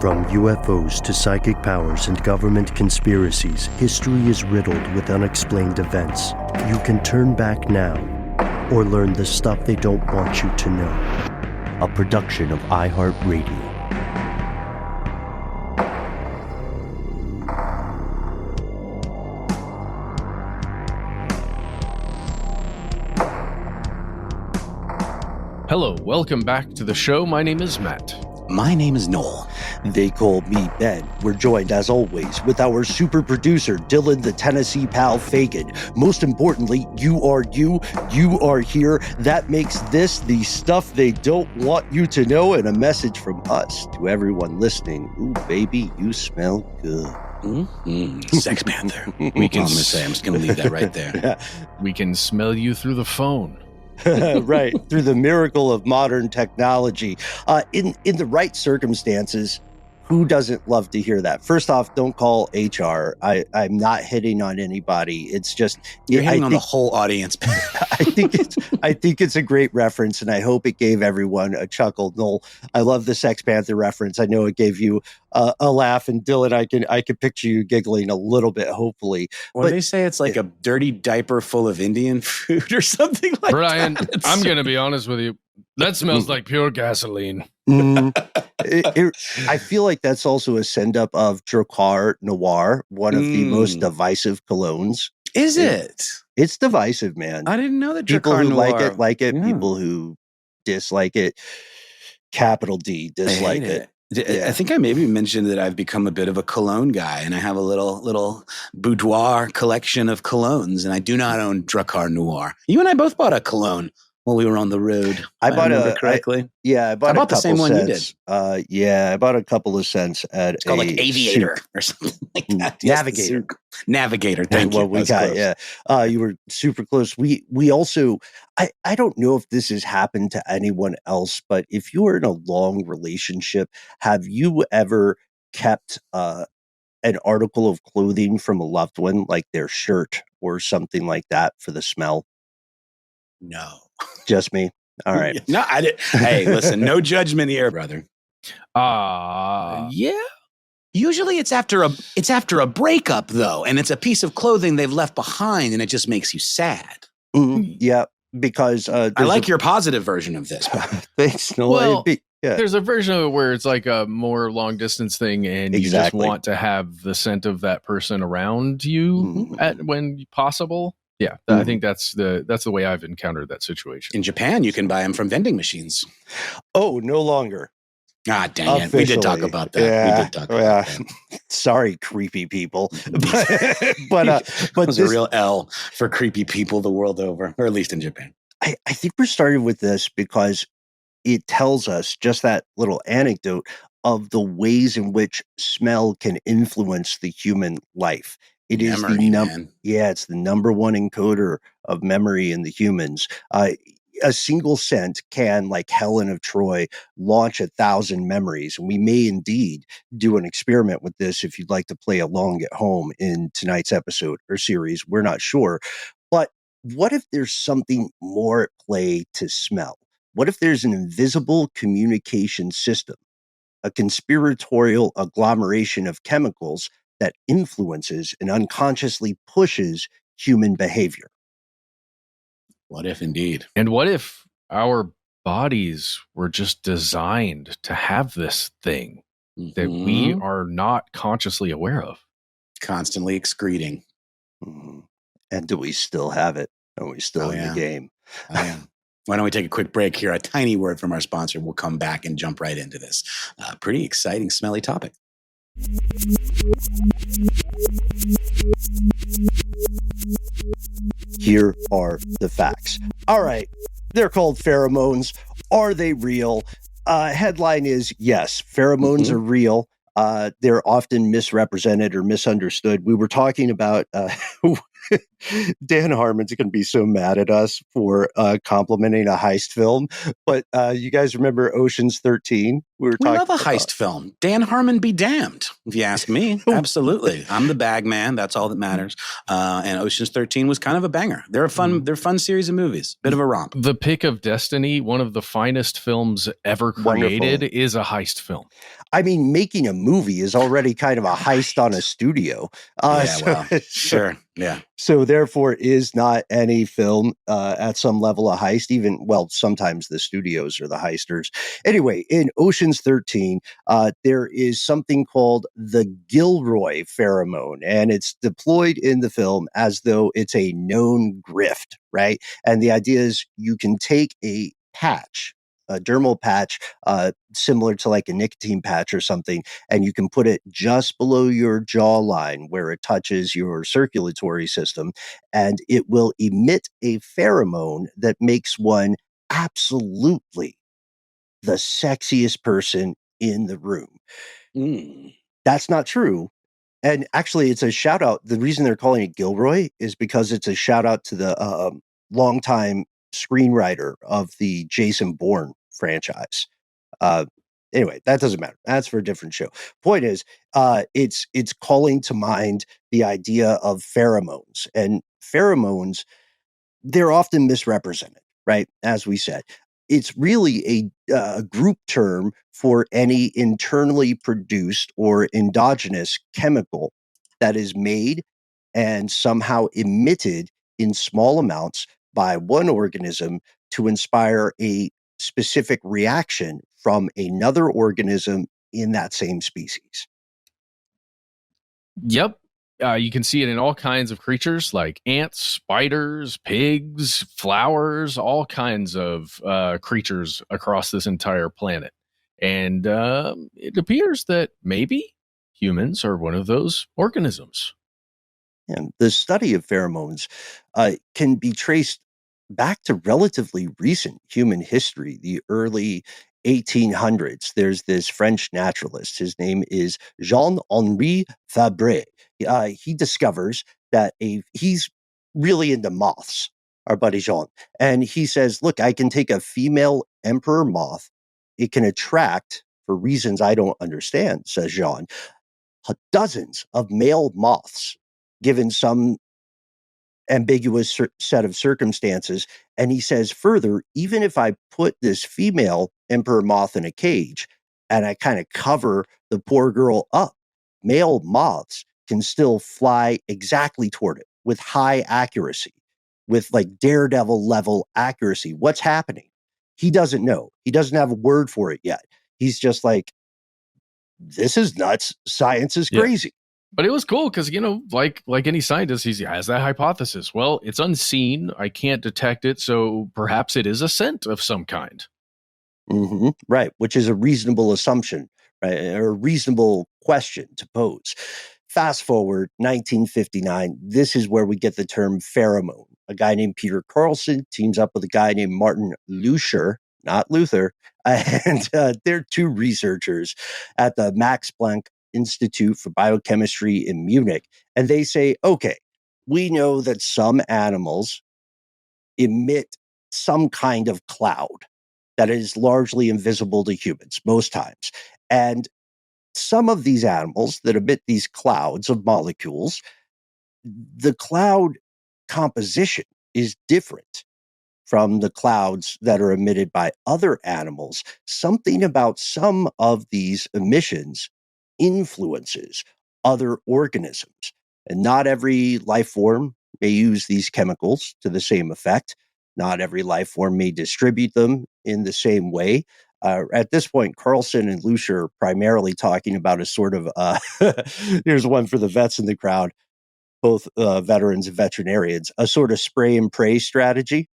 From UFOs to psychic powers and government conspiracies, history is riddled with unexplained events. You can turn back now or learn the stuff they don't want you to know. A production of iHeartRadio. Hello, welcome back to the show. My name is Matt. My name is Noel. They call me Ben. We're joined, as always, with our super producer, Dylan the Tennessee Pal Fagan. Most importantly, you are here. That makes this the stuff they don't want you to know, and a message from us to everyone listening. Ooh, baby, you smell good. Mm-hmm. Sex Panther. I'm just going to leave that right there. Yeah. We can smell you through the phone. Right, through the miracle of modern technology. In the right circumstances, who doesn't love to hear that? First off, don't call HR. I'm not hitting on anybody. It's just you're hitting on the whole audience. I think it's a great reference, and I hope it gave everyone a chuckle. Noel, I love the Sex Panther reference. I know it gave you a laugh, and Dylan, I can picture you giggling a little bit. Hopefully, well, they say it's like a dirty diaper full of Indian food or something like Brian, that. I'm going to be honest with you. That smells like pure gasoline. I feel like that's also a send-up of Drakkar Noir, one of the most divisive colognes. Is it? It's divisive, man. I didn't know that people Drakkar who Noir. like it. Yeah. People who dislike it, capital D, dislike it. Yeah. I think I maybe mentioned that I've become a bit of a cologne guy, and I have a little boudoir collection of colognes, and I do not own Drakkar Noir. You and I both bought a cologne while we were on the road. I bought correctly. I bought the same one you did. I bought a couple of scents at it's called like Aviator or something like that. Navigator. Thank you. Well, we got close. Yeah. You were super close. We also. I don't know if this has happened to anyone else, but if you are in a long relationship, have you ever kept an article of clothing from a loved one, like their shirt or something like that, for the smell? No. Just me. All right. No, I didn't. Hey, listen, no judgment here, brother. Yeah. Usually it's after a breakup though, and it's a piece of clothing they've left behind, and it just makes you sad. Mm-hmm. Yeah, because I like your positive version of this. Thanks, Noel. Well, there's a version of it where it's like a more long distance thing, and you just want to have the scent of that person around you when possible. Yeah, I think that's the way I've encountered that situation. In Japan, you can buy them from vending machines. Oh, no longer. Ah, dang it. We did talk about that. Yeah, we did talk about that. Sorry, creepy people. but there's a real L for creepy people the world over, or at least in Japan. I think we're starting with this because it tells us just that little anecdote of the ways in which smell can influence the human life. It is it's the number one encoder of memory in the humans. A single scent can, like Helen of Troy, launch 1,000 memories. And we may indeed do an experiment with this if you'd like to play along at home in tonight's episode or series. We're not sure. But what if there's something more at play to smell? What if there's an invisible communication system, a conspiratorial agglomeration of chemicals that influences and unconsciously pushes human behavior? What if indeed? And what if our bodies were just designed to have this thing that we are not consciously aware of? Constantly excreting. Mm-hmm. And do we still have it? Are we still in the game? Why don't we take a quick break here? A tiny word from our sponsor. We'll come back and jump right into this. Pretty exciting, smelly topic. Here are the facts. All right. They're called pheromones. Are they real? Headline is yes, pheromones are real. They're often misrepresented or misunderstood. We were talking about Dan Harmon's going to be so mad at us for complimenting a heist film. But you guys remember Ocean's 13? We love a heist film. Dan Harmon be damned, if you ask me. Absolutely. I'm the bag man. That's all that matters. And Ocean's 13 was kind of a banger. They're a fun series of movies. Bit of a romp. The Pick of Destiny, one of the finest films ever created, is a heist film. I mean, making a movie is already kind of a heist on a studio. Sure. Yeah. So therefore is not any film at some level a heist, sometimes the studios are the heisters. Anyway, in Ocean's 13, there is something called the Gilroy pheromone, and it's deployed in the film as though it's a known grift, right? And the idea is you can take a patch, a dermal patch, similar to like a nicotine patch or something, and you can put it just below your jawline where it touches your circulatory system, and it will emit a pheromone that makes one absolutely the sexiest person in the room. That's not true. And actually, it's a shout out. The reason they're calling it Gilroy is because it's a shout out to the longtime screenwriter of the Jason Bourne franchise. Anyway, that doesn't matter. That's for a different show. Point is, it's calling to mind the idea of pheromones. And pheromones, they're often misrepresented, right? As we said, it's really a group term for any internally produced or endogenous chemical that is made and somehow emitted in small amounts by one organism to inspire a specific reaction from another organism in that same species. Yep. You can see it in all kinds of creatures like ants, spiders, pigs, flowers, all kinds of creatures across this entire planet. And it appears that maybe humans are one of those organisms. And the study of pheromones can be traced back to relatively recent human history, the early 1800s. There's this French naturalist. His name is Jean-Henri Fabre. He discovers that he's really into moths, our buddy Jean. And he says, look, I can take a female emperor moth. It can attract, for reasons I don't understand, says Jean, dozens of male moths given some ambiguous set of circumstances. And he says further, even if I put this female emperor moth in a cage and I kind of cover the poor girl up, male moths can still fly exactly toward it with high accuracy, with like daredevil level accuracy. What's happening? He doesn't know. He doesn't have a word for it yet. He's just like, this is nuts. Science is crazy. But it was cool because, like any scientist, he has that hypothesis. Well, it's unseen. I can't detect it. So perhaps it is a scent of some kind. Mm-hmm. Right. Which is a reasonable assumption, right? Or a reasonable question to pose. Fast forward 1959. This is where we get the term pheromone. A guy named Peter Carlson teams up with a guy named Martin Luscher, not Luther, and they're two researchers at the Max Planck Institute for Biochemistry in Munich. And they say, okay, we know that some animals emit some kind of cloud that is largely invisible to humans most times. And some of these animals that emit these clouds of molecules, the cloud composition is different from the clouds that are emitted by other animals. Something about some of these emissions influences other organisms. And not every life form may use these chemicals to the same effect. Not every life form may distribute them in the same way. At this point, Carlson and Luscher are primarily talking about a sort of, here's one for the vets in the crowd, both veterans and veterinarians, a sort of spray and pray strategy.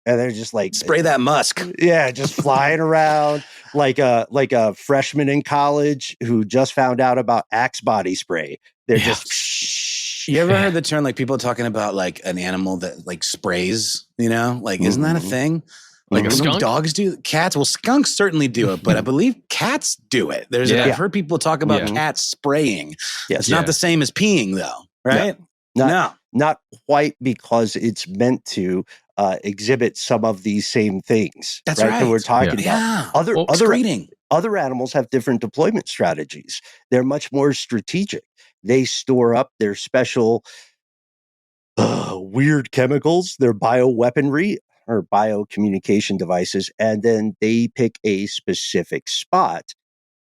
And they're just like, spray that musk. Yeah, just flying around like a freshman in college who just found out about Axe body spray. They're just. You ever heard the term, like people talking about like an animal that like sprays, like, isn't that a thing? Like a skunk? Dogs do, cats. Well, skunks certainly do it, but I believe cats do it. I've heard people talk about cats spraying. Yes. It's not the same as peeing though, right? Not quite, because it's meant to exhibit some of these same things. That's right. That we're talking about. Yeah. Other animals have different deployment strategies. They're much more strategic. They store up their special weird chemicals, their bioweaponry or biocommunication devices, and then they pick a specific spot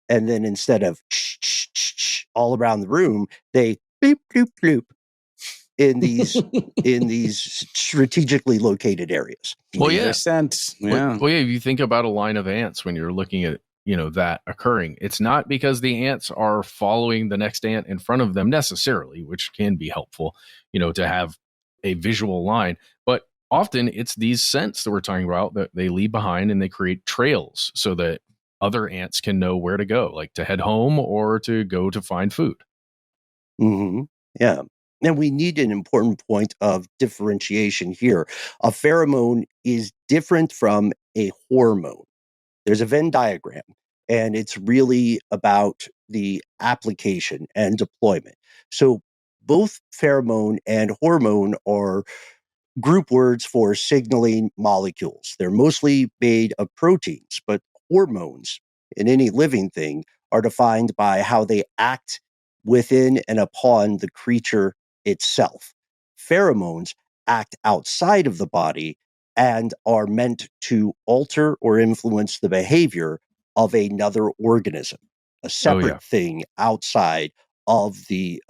And then instead of all around the room, they bloop, bloop, bloop in these strategically located areas. Well, yeah. Scent. Yeah. Well, yeah. If you think about a line of ants when you're looking at that occurring, it's not because the ants are following the next ant in front of them necessarily, which can be helpful, to have a visual line, but often it's these scents that we're talking about that they leave behind, and they create trails so that other ants can know where to go, like to head home or to go to find food. Mm-hmm. Yeah. And we need an important point of differentiation here. A pheromone is different from a hormone. There's a Venn diagram, and it's really about the application and deployment. So both pheromone and hormone are group words for signaling molecules. They're mostly made of proteins, but hormones in any living thing are defined by how they act within and upon the creature itself. Pheromones act outside of the body and are meant to alter or influence the behavior of another organism, a separate thing outside of the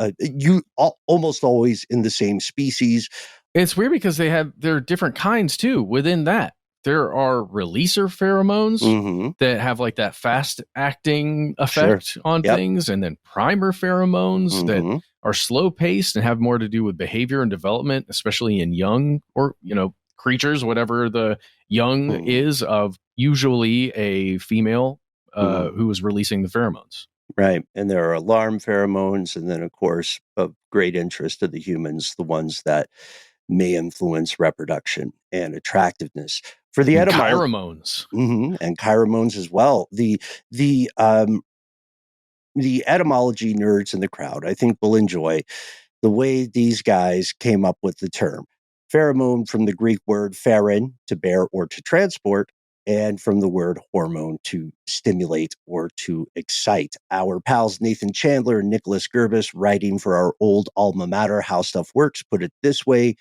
almost always in the same species. It's weird because there are different kinds too within that. There are releaser pheromones that have like that fast acting effect on things, and then primer pheromones that are slow paced and have more to do with behavior and development, especially in young or creatures, whatever the young is of usually a female who is releasing the pheromones. Right. And there are alarm pheromones, and then of course of great interest to the humans, the ones that may influence reproduction and attractiveness. For the pheromones, and pheromones as well. The etymology nerds in the crowd, I think, will enjoy the way these guys came up with the term. Pheromone from the Greek word pheron, to bear or to transport, and from the word hormone, to stimulate or to excite. Our pals Nathan Chandler and Nicholas Gerbis, writing for our old alma mater, How Stuff Works, put it this way: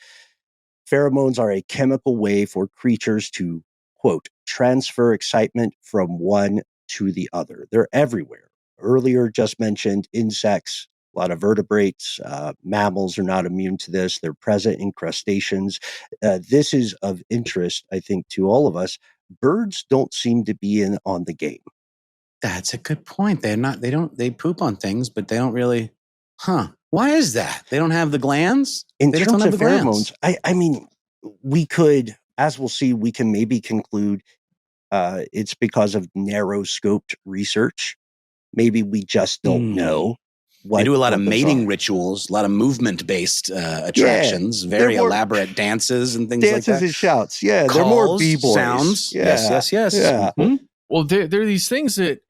pheromones are a chemical way for creatures to, quote, transfer excitement from one to the other. They're everywhere. Earlier, just mentioned insects, a lot of vertebrates, mammals are not immune to this. They're present in crustaceans. This is of interest, I think, to all of us. Birds don't seem to be in on the game. That's a good point. They poop on things, but they don't really, why is that? They don't have the glands? In terms of pheromones, I mean, we could, as we'll see, we can maybe conclude it's because of narrow scoped research. Maybe we just don't know. They do a lot of mating rituals, a lot of movement-based attractions, very elaborate dances and things like that. Dances and shouts. Yeah, they're more b-boys. Sounds. Yeah. Yes. Yeah. Well, there are these things that,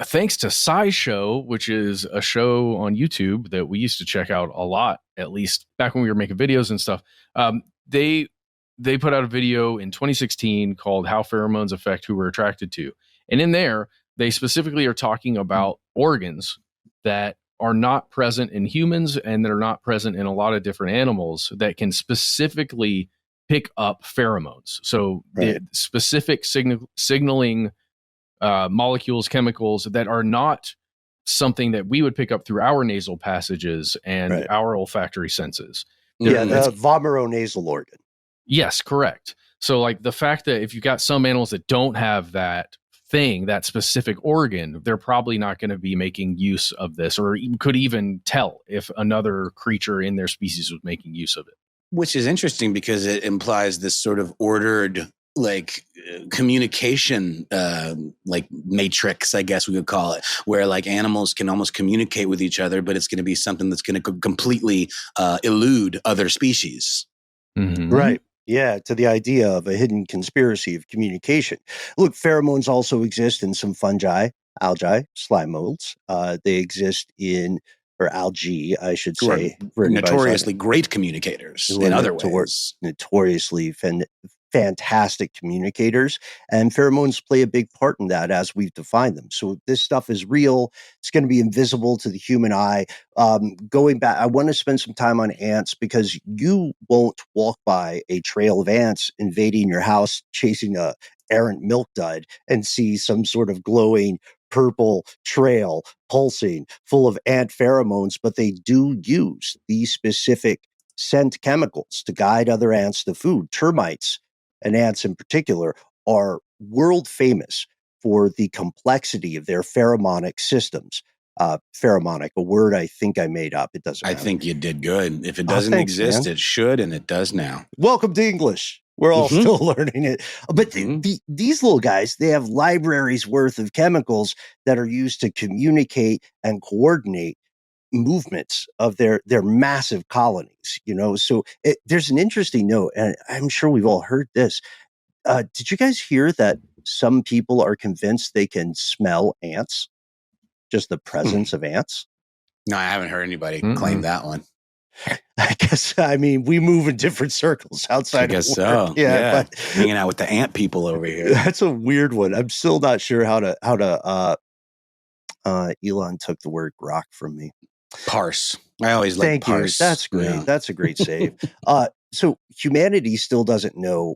thanks to SciShow, which is a show on YouTube that we used to check out a lot, at least back when we were making videos and stuff. They put out a video in 2016 called "How Pheromones Affect Who We're Attracted to," and in there they specifically are talking about organs that are not present in humans and that are not present in a lot of different animals that can specifically pick up pheromones. So the specific signaling molecules, chemicals that are not something that we would pick up through our nasal passages and our olfactory senses. The vomeronasal organ. Yes, correct. So like the fact that if you've got some animals that don't have that thing, that specific organ, they're probably not going to be making use of this, or could even tell if another creature in their species was making use of it. Which is interesting because it implies this sort of ordered communication matrix, I guess we would call it, where like animals can almost communicate with each other, but it's going to be something that's going to completely elude other species. Right. Yeah, to the idea of a hidden conspiracy of communication. Look, pheromones also exist in some fungi, algae, slime molds. They exist in, or algae, I should say. Notoriously great communicators in other ways. Notoriously fantastic communicators, and pheromones play a big part in that as we've defined them. So this stuff is real. It's going to be invisible to the human eye. Going back, I want to spend some time on ants because you won't walk by a trail of ants invading your house, chasing a errant milk dud, and see some sort of glowing purple trail, pulsing, full of ant pheromones, but they do use these specific scent chemicals to guide other ants to food. Termites, and ants in particular, are world famous for the complexity of their pheromonic systems. Pheromonic, a word I think I made up. It doesn't matter. I think you did good. If it doesn't exist, it should, and it does now. Welcome to English. We're all still learning it. But these little guys, they have libraries worth of chemicals that are used to communicate and coordinate movements of their massive colonies, So there's an interesting note, and I'm sure we've all heard this. Did you guys hear that some people are convinced they can smell ants? Just the presence of ants? No, I haven't heard anybody claim that one. I guess, we move in different circles outside of work. So. Yeah. But hanging out with the ant people over here. That's a weird one. I'm still not sure how to Elon took the word grok from me. Parse. I always like parse. You. That's great. Yeah. That's a great save. So humanity still doesn't know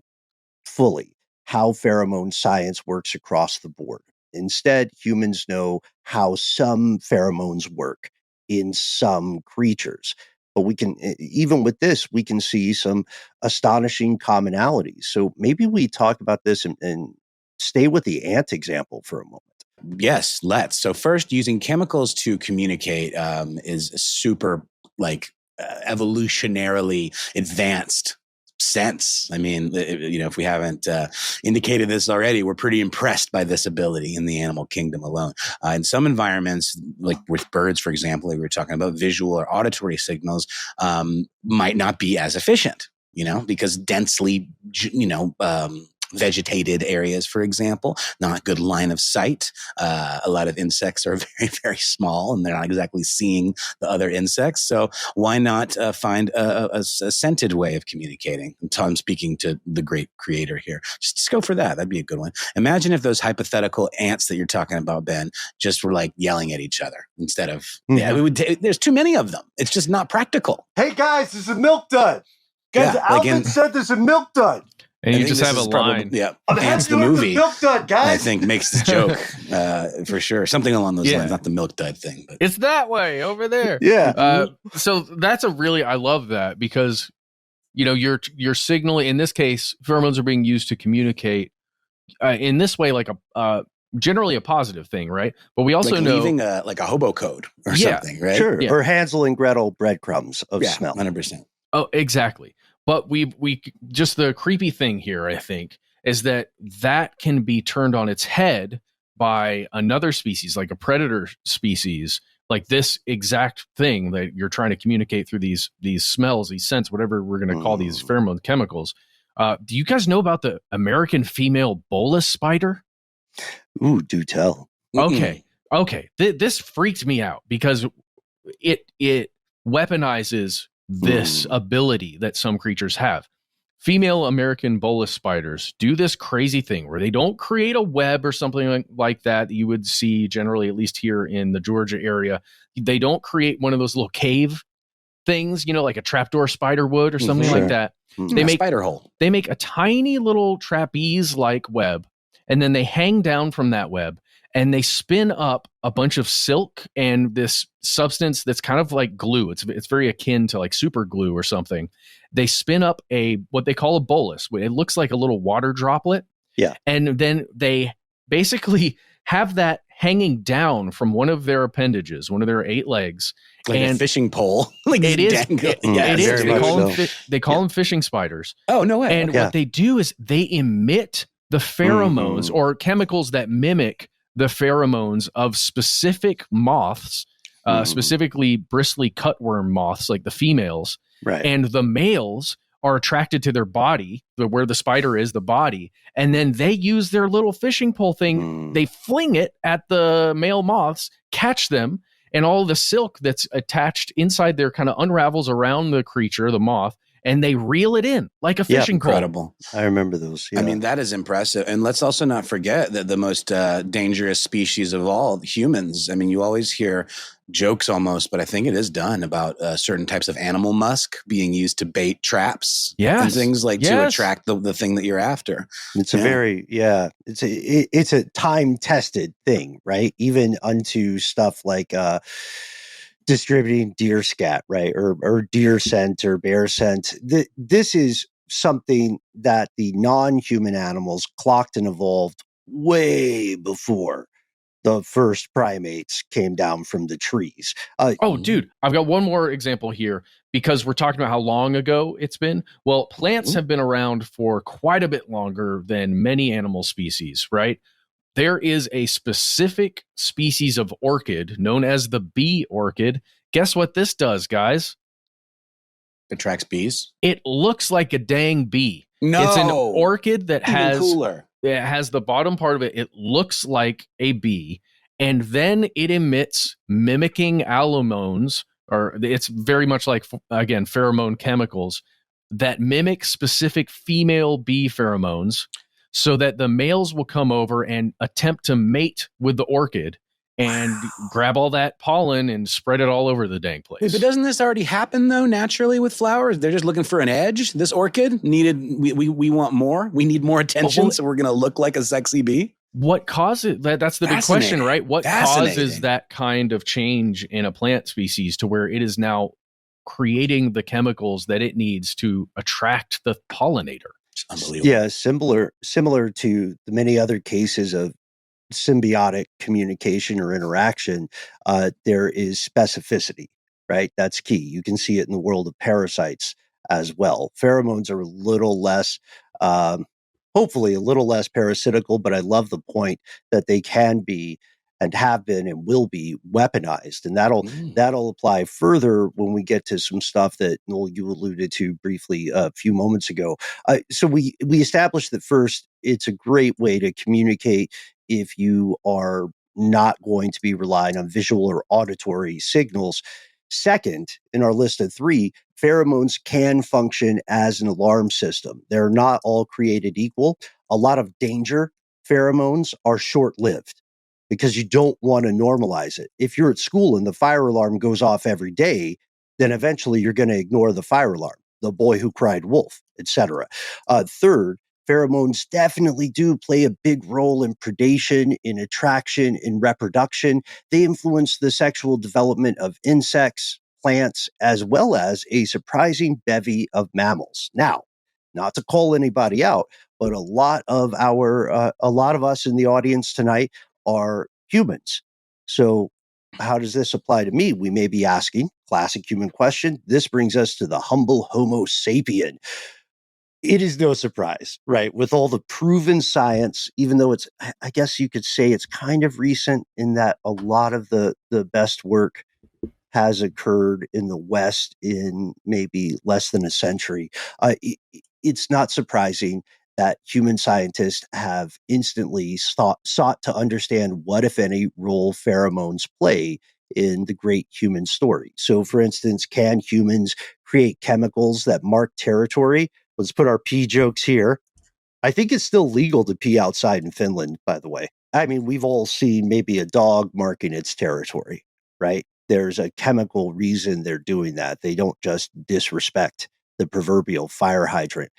fully how pheromone science works across the board. Instead, humans know how some pheromones work in some creatures. But we can, even with this, we can see some astonishing commonalities. So maybe we talk about this and stay with the ant example for a moment. Yes, let's. So first, using chemicals to communicate is super evolutionarily advanced sense. If we haven't indicated this already, we're pretty impressed by this ability in the animal kingdom alone. In some environments, like with birds, for example, like we were talking about, visual or auditory signals might not be as efficient, because densely, vegetated areas, for example, not good line of sight. A lot of insects are very, very small and they're not exactly seeing the other insects. So why not find a scented way of communicating? I'm speaking to the great creator here. Just go for that. That'd be a good one. Imagine if those hypothetical ants that you're talking about, Ben, just were like yelling at each other instead of, there's too many of them. It's just not practical. Hey guys, there's a milk dud. Guys, Alvin said there's a milk dud. And you just have a line. Ants the movie, milk dud, guys. I think makes the joke for sure. Something along those lines, not the milk dud thing. But it's that way over there. Yeah. So that's I love that because, you're signaling, in this case, pheromones are being used to communicate in this way, like generally a positive thing, right? But we also know leaving a hobo code or something, right? Sure. Yeah. Or Hansel and Gretel breadcrumbs of smell. 100%. Oh, exactly. But we just, the creepy thing here, I think, is that can be turned on its head by another species, like a predator species, like this exact thing that you're trying to communicate through these smells, these scents, whatever we're going to call these pheromone chemicals. Do you guys know about the American female bolus spider? Ooh, do tell. Okay. This freaked me out because it weaponizes this ability that some creatures have. Female American bolus spiders do this crazy thing where they don't create a web or something like that you would see generally, at least here in the Georgia area. They don't create one of those little cave things, like a trapdoor spider would or something like that. They make spider hole. They make a tiny little trapeze-like web, and then they hang down from that web, and they spin up a bunch of silk and this substance that's kind of like glue. It's very akin to like super glue or something. They spin up what they call a bolus. It looks like a little water droplet. Yeah. And then they basically have that hanging down from one of their appendages, one of their 8 legs. Like a fishing pole. Like it is. It is. They call them fishing spiders. Oh, no way. And what they do is they emit the pheromones or chemicals that mimic the pheromones of specific moths, specifically bristly cutworm moths, like the females. Right. And the males are attracted to their body, where the spider is, the body. And then they use their little fishing pole thing. They fling it at the male moths, catch them, and all the silk that's attached inside there kind of unravels around the creature, the moth, and they reel it in like a fishing pole. Incredible. I remember those. Yeah. I mean, that is impressive. And let's also not forget that the most dangerous species of all, humans. I mean, you always hear jokes almost, but I think it is done about certain types of animal musk being used to bait traps and things like to attract the thing that you're after. It's it's a time-tested thing, right? Even unto stuff like distributing deer scat, right? Or deer scent or bear scent. This is something that the non-human animals clocked and evolved way before the first primates came down from the trees. Dude, I've got one more example here because we're talking about how long ago it's been. Well, plants have been around for quite a bit longer than many animal species, right? There is a specific species of orchid known as the bee orchid. Guess what this does, guys? Attracts bees? It looks like a dang bee. No. It's an orchid that has cooler. It has the bottom part of it. It looks like a bee, and then it emits mimicking pheromones, or it's very much like, again, pheromone chemicals that mimic specific female bee pheromones, so that the males will come over and attempt to mate with the orchid and grab all that pollen and spread it all over the dang place. Wait, but doesn't this already happen though naturally with flowers? They're just looking for an edge. This orchid we want more. We need more attention, so we're going to look like a sexy bee. What causes that? That's the big question, right? What causes that kind of change in a plant species to where it is now creating the chemicals that it needs to attract the pollinator? It's unbelievable. Yeah, similar to the many other cases of symbiotic communication or interaction, there is specificity, right? That's key. You can see it in the world of parasites as well. Pheromones are a little less, hopefully a little less parasitical, but I love the point that they can be and have been and will be weaponized. And that'll apply further when we get to some stuff that, Noel, you alluded to briefly a few moments ago. So we established that first, it's a great way to communicate if you are not going to be relying on visual or auditory signals. Second, in our list of 3, pheromones can function as an alarm system. They're not all created equal. A lot of danger pheromones are short-lived because you don't want to normalize it. If you're at school and the fire alarm goes off every day, then eventually you're going to ignore the fire alarm, the boy who cried wolf, etc. Third, pheromones definitely do play a big role in predation, in attraction, in reproduction. They influence the sexual development of insects, plants, as well as a surprising bevy of mammals. Now, not to call anybody out, but a lot of us in the audience tonight are humans. So how does this apply to me? We may be asking, classic human question. This brings us to the humble Homo sapien. It is no surprise, right? With all the proven science, even though I guess you could say it's kind of recent in that a lot of the best work has occurred in the West in maybe less than a century. It's not surprising that human scientists have instantly sought to understand what, if any, role pheromones play in the great human story. So, for instance, can humans create chemicals that mark territory? Let's put our pee jokes here. I think it's still legal to pee outside in Finland, by the way. I mean, we've all seen maybe a dog marking its territory, right? There's a chemical reason they're doing that. They don't just disrespect the proverbial fire hydrant.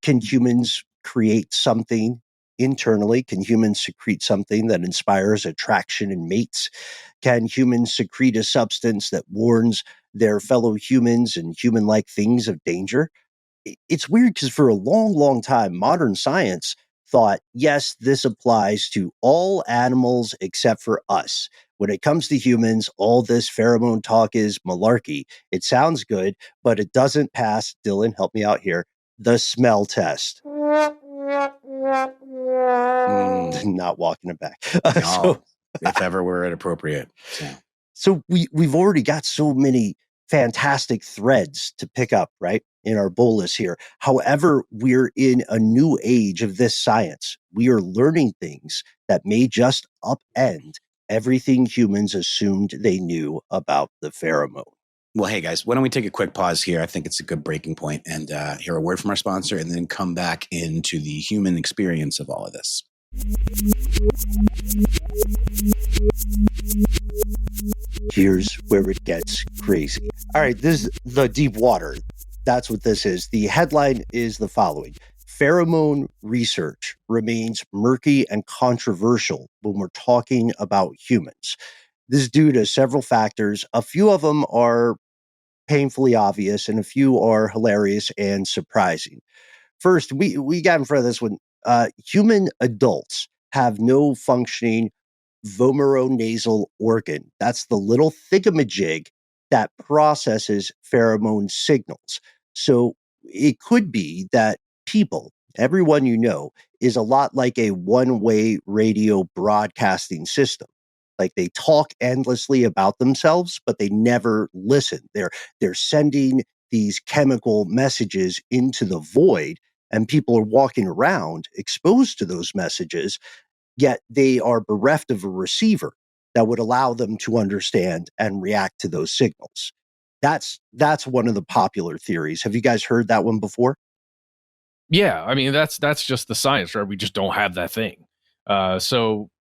Can humans create something internally? Can humans secrete something that inspires attraction in mates? Can humans secrete a substance that warns their fellow humans and human-like things of danger? It's weird because for a long, long time, modern science thought, yes, this applies to all animals except for us. When it comes to humans, all this pheromone talk is malarkey. It sounds good, but it doesn't pass, Dylan, help me out here, the smell test. Not walking it back. No, if ever were it appropriate. So we've already got so many fantastic threads to pick up, right, in our bolus here. However, we're in a new age of this science. We are learning things that may just upend everything humans assumed they knew about the pheromone. Well, hey guys, why don't we take a quick pause here? I think it's a good breaking point and hear a word from our sponsor and then come back into the human experience of all of this. Here's where it gets crazy. All right, this is the deep water. That's what this is. The headline is the following. Pheromone research remains murky and controversial when we're talking about humans. This is due to several factors. A few of them are painfully obvious and a few are hilarious and surprising. First, we got in front of this one. Human adults have no functioning vomeronasal organ. That's the little thingamajig that processes pheromone signals. So it could be that people, everyone you know, is a lot like a one-way radio broadcasting system. Like they talk endlessly about themselves, but they never listen. They're sending these chemical messages into the void, and people are walking around exposed to those messages, yet they are bereft of a receiver that would allow them to understand and react to those signals. That's one of the popular theories. Have you guys heard that one before? Yeah, I mean that's just the science, right? We just don't have that thing. So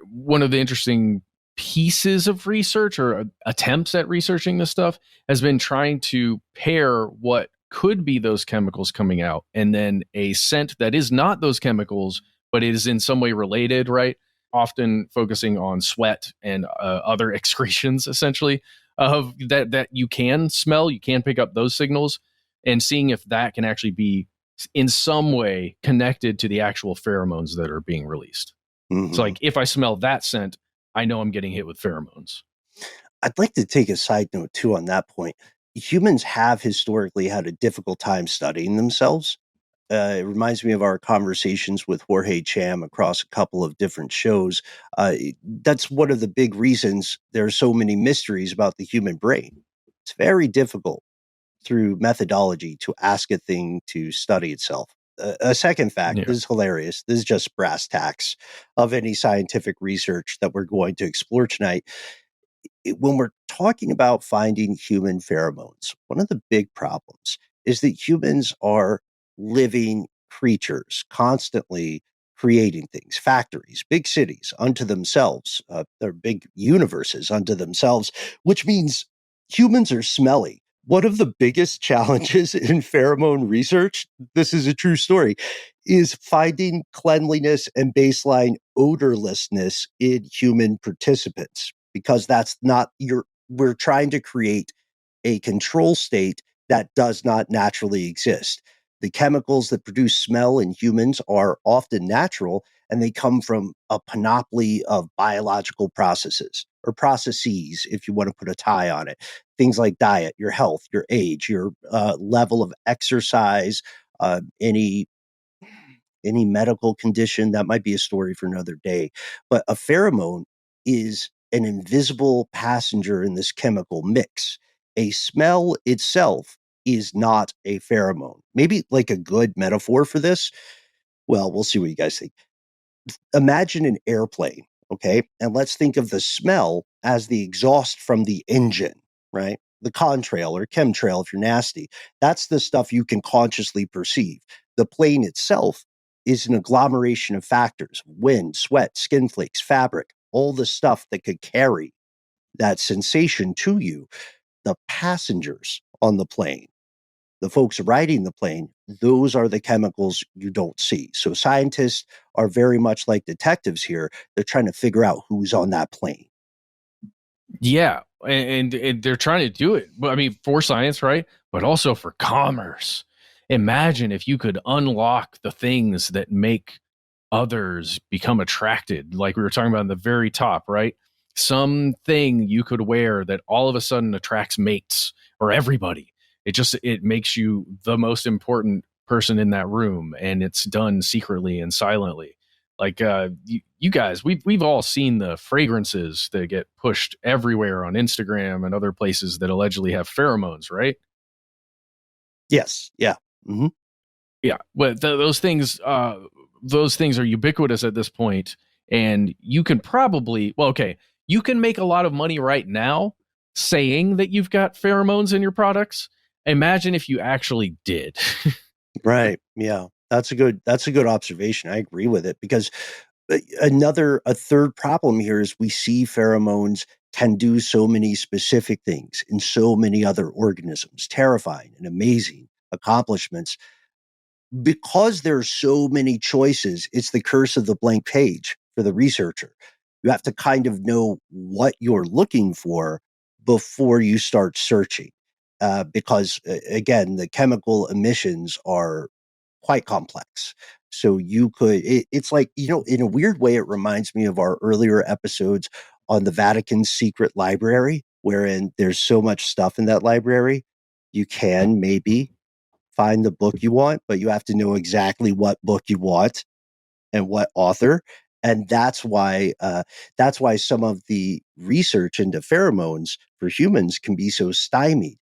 one of the interesting pieces of research or attempts at researching this stuff has been trying to pair what could be those chemicals coming out and then a scent that is not those chemicals, but is in some way related, right? Often focusing on sweat and other excretions, essentially, of that you can smell, you can pick up those signals, and seeing if that can actually be in some way connected to the actual pheromones that are being released. Mm-hmm. So like if I smell that scent, I know I'm getting hit with pheromones. I'd like to take a side note too on that point. Humans have historically had a difficult time studying themselves. It reminds me of our conversations with Jorge Cham across a couple of different shows. That's one of the big reasons there are so many mysteries about the human brain. It's very difficult through methodology to ask a thing to study itself. A second fact, This is hilarious. This is just brass tacks of any scientific research that we're going to explore tonight. When we're talking about finding human pheromones, one of the big problems is that humans are living creatures, constantly creating things, factories, big cities unto themselves. They're big universes unto themselves, which means humans are smelly. One of the biggest challenges in pheromone research, this is a true story, is finding cleanliness and baseline odorlessness in human participants, because that's not we're trying to create a control state that does not naturally exist. The chemicals that produce smell in humans are often natural, and they come from a panoply of biological processes, or processes, if you want to put a tie on it. Things like diet, your health, your age, your level of exercise, any medical condition. That might be a story for another day. But a pheromone is an invisible passenger in this chemical mix. A smell itself is not a pheromone. Maybe like a good metaphor for this. Well, we'll see what you guys think. Imagine an airplane, okay? And let's think of the smell as the exhaust from the engine, right? The contrail or chemtrail if you're nasty. That's the stuff you can consciously perceive. The plane itself is an agglomeration of factors: wind, sweat, skin flakes, fabric, all the stuff that could carry that sensation to you. The passengers on the plane, the folks riding the plane, those are the chemicals you don't see. So scientists are very much like detectives here. They're trying to figure out who's on that plane. Yeah, and they're trying to do it. I mean, for science, right? But also for commerce. Imagine if you could unlock the things that make others become attracted, like we were talking about in the very top, right? Something you could wear that all of a sudden attracts mates or everybody. It makes you the most important person in that room, and it's done secretly and silently. Like you guys, we've all seen the fragrances that get pushed everywhere on Instagram and other places that allegedly have pheromones, right? Yes. Yeah. Mm-hmm. Yeah. But those things are ubiquitous at this point, and you can probably, you can make a lot of money right now saying that you've got pheromones in your products. Imagine if you actually did. Right. Yeah. That's a good observation. I agree with it, because a third problem here is we see pheromones can do so many specific things in so many other organisms, terrifying and amazing accomplishments. Because there's so many choices, it's the curse of the blank page for the researcher. You have to kind of know what you're looking for before you start searching. Because again, the chemical emissions are quite complex. So it's like, in a weird way, it reminds me of our earlier episodes on the Vatican's secret library, wherein there's so much stuff in that library. You can maybe find the book you want, but you have to know exactly what book you want and what author. And that's why some of the research into pheromones for humans can be so stymied.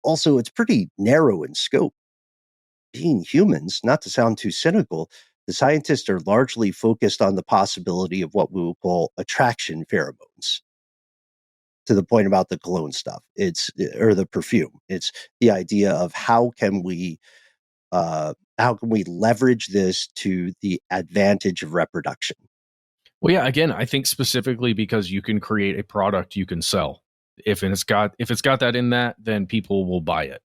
Also, it's pretty narrow in scope. Being humans, not to sound too cynical, the scientists are largely focused on the possibility of what we will call attraction pheromones. To the point about the cologne stuff, or the perfume. It's the idea of how can we leverage this to the advantage of reproduction? Well, yeah, again, I think specifically because you can create a product you can sell. If it's got that in that, then people will buy it.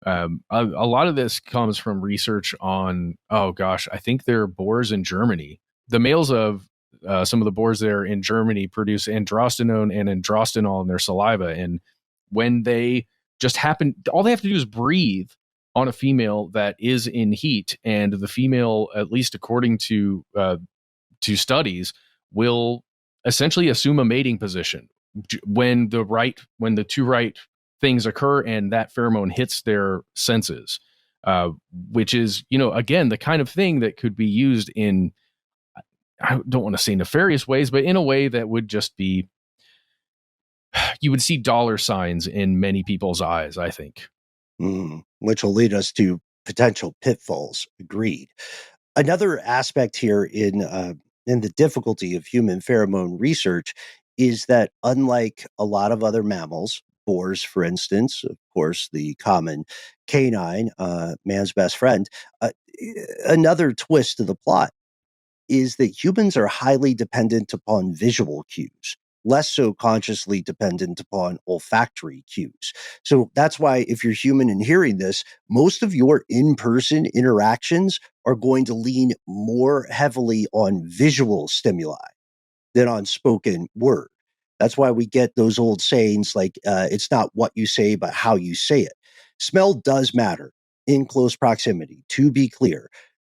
A lot of this comes from research on, I think they're boars in Germany. The males of some of the boars there in Germany produce androstenone and androstenol in their saliva. And when they all they have to do is breathe on a female that is in heat. And the female, at least according to studies, will essentially assume a mating position when the two right things occur and that pheromone hits their senses, which is, again, the kind of thing that could be used in, I don't want to say nefarious ways, but in a way that would just be, you would see dollar signs in many people's eyes, I think. Which will lead us to potential pitfalls. Agreed. Another aspect here in the difficulty of human pheromone research is that, unlike a lot of other mammals, boars, for instance, of course, the common canine, man's best friend, another twist to the plot is that humans are highly dependent upon visual cues, less so consciously dependent upon olfactory cues. So that's why, if you're human and hearing this, most of your in-person interactions are going to lean more heavily on visual stimuli than on spoken word. That's why we get those old sayings like, it's not what you say, but how you say it. Smell does matter in close proximity, to be clear.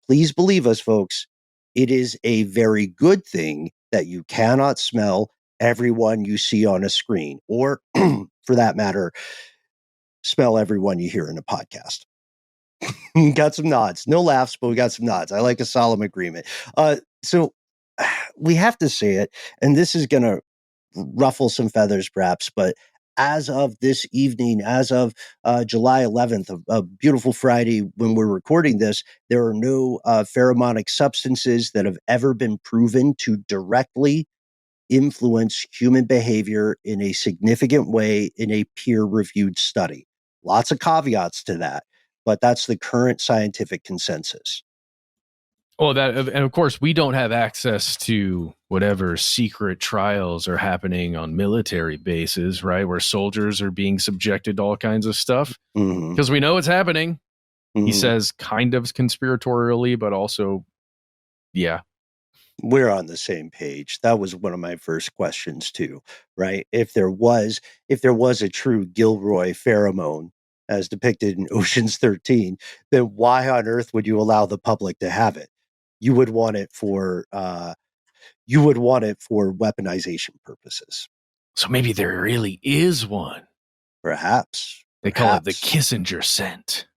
Please believe us, folks. It is a very good thing that you cannot smell everyone you see on a screen, or for that matter, smell everyone you hear in a podcast. Got some nods. No laughs, but we got some nods. I like a solemn agreement. So we have to say it, and this is going to ruffle some feathers perhaps, but as of this evening, as of July 11th, a beautiful Friday when we're recording this, there are no pheromonic substances that have ever been proven to directly influence human behavior in a significant way in a peer-reviewed study. Lots of caveats to that, but that's the current scientific consensus. Well, and of course, we don't have access to whatever secret trials are happening on military bases, right? Where soldiers are being subjected to all kinds of stuff, because we know it's happening. He says kind of conspiratorially, but also, yeah. We're on the same page. That was one of my first questions too, right? If there was a true Gilroy pheromone as depicted in Ocean's 13, then why on earth would you allow the public to have it? You would want it for weaponization purposes. So maybe there really is one. Perhaps. They call it the Kissinger scent.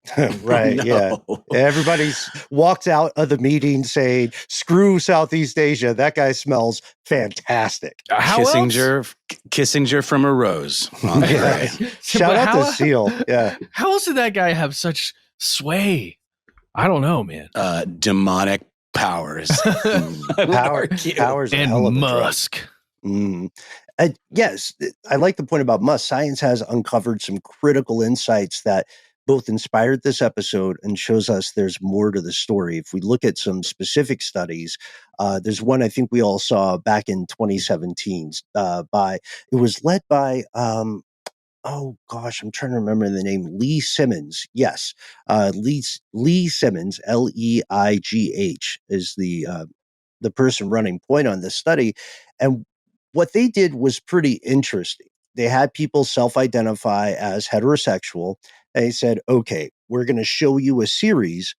Right. No. Yeah. Everybody's walked out of the meeting saying, screw Southeast Asia. That guy smells fantastic. Kissinger from a rose. Yeah. Shout out to Seal. Yeah. How else did that guy have such sway? I don't know, man. Demonic powers. Powers and Musk. Yes, I like the point about musk. Science has uncovered some critical insights that both inspired this episode and shows us there's more to the story. If we look at some specific studies, there's one I think we all saw back in 2017 it was led by, oh gosh, I'm trying to remember the name, Lee Simmons. Yes, Lee Simmons, Leigh, is the person running point on this study. And what they did was pretty interesting. They had people self-identify as heterosexual. And they said, okay, we're going to show you a series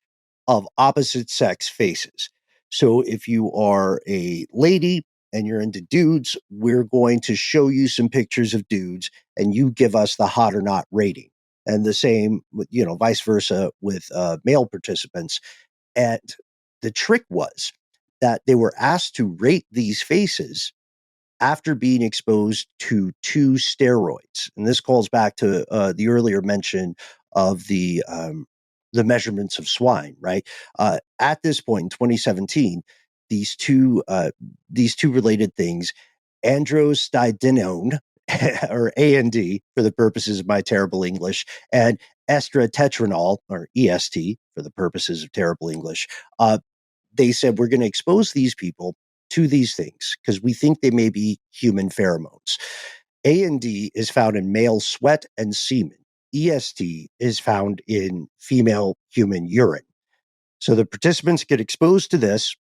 of opposite sex faces. So if you are a lady and you're into dudes, we're going to show you some pictures of dudes and you give us the hot or not rating. And the same, vice versa with male participants. And the trick was that they were asked to rate these faces after being exposed to 2 steroids. And this calls back to the earlier mention of the measurements of swine, right? At this point in 2017, these two related things, androstenedione, or AND for the purposes of my terrible English, and estratetranol, or EST for the purposes of terrible English, they said, we're going to expose these people to these things because we think they may be human pheromones. AND is found in male sweat and semen. EST is found in female human urine. So the participants get exposed to this.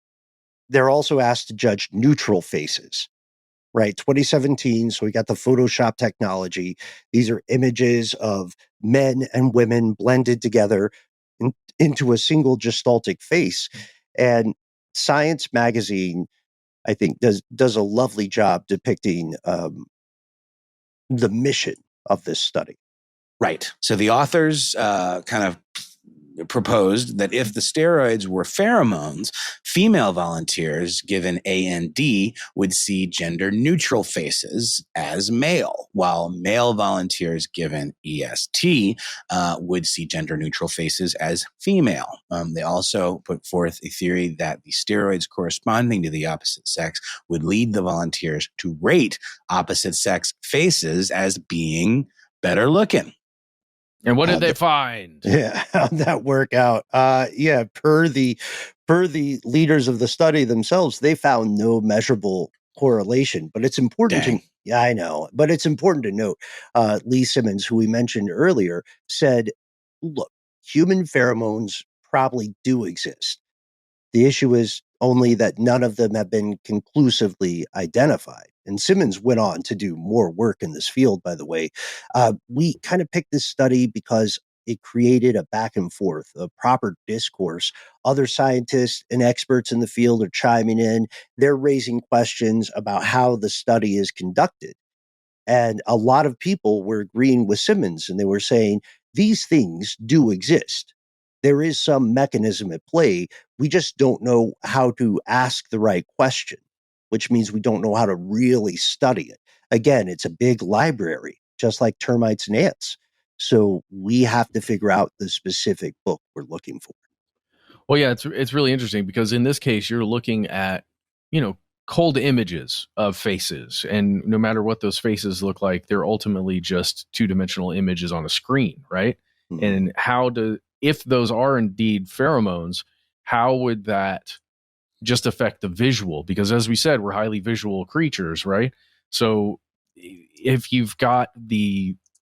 They're also asked to judge neutral faces, right? 2017. So we got the Photoshop technology. These are images of men and women blended together into a single gestaltic face. And Science Magazine, I think, does a lovely job depicting the mission of this study. Right. So the authors kind of proposed that if the steroids were pheromones, female volunteers given AND would see gender-neutral faces as male, while male volunteers given EST would see gender-neutral faces as female. They also put forth a theory that the steroids corresponding to the opposite sex would lead the volunteers to rate opposite sex faces as being better looking. And what did they find? Yeah, how'd that work out? Per the leaders of the study themselves, they found no measurable correlation. But it's important I know, but it's important to note. Lee Simmons, who we mentioned earlier, said, "Look, human pheromones probably do exist. The issue is only that none of them have been conclusively identified." And Simmons went on to do more work in this field, by the way. We kind of picked this study because it created a back and forth, a proper discourse. Other scientists and experts in the field are chiming in. They're raising questions about how the study is conducted. And a lot of people were agreeing with Simmons, and they were saying, these things do exist. There is some mechanism at play. We just don't know how to ask the right question, which means we don't know how to really study it. Again, it's a big library, just like termites and ants. So we have to figure out the specific book we're looking for. Well, yeah, it's really interesting because in this case, you're looking at, cold images of faces. And no matter what those faces look like, they're ultimately just two-dimensional images on a screen, right? Mm-hmm. And if those are indeed pheromones, how would that just affect the visual? Because as we said, we're highly visual creatures, right? So if you've got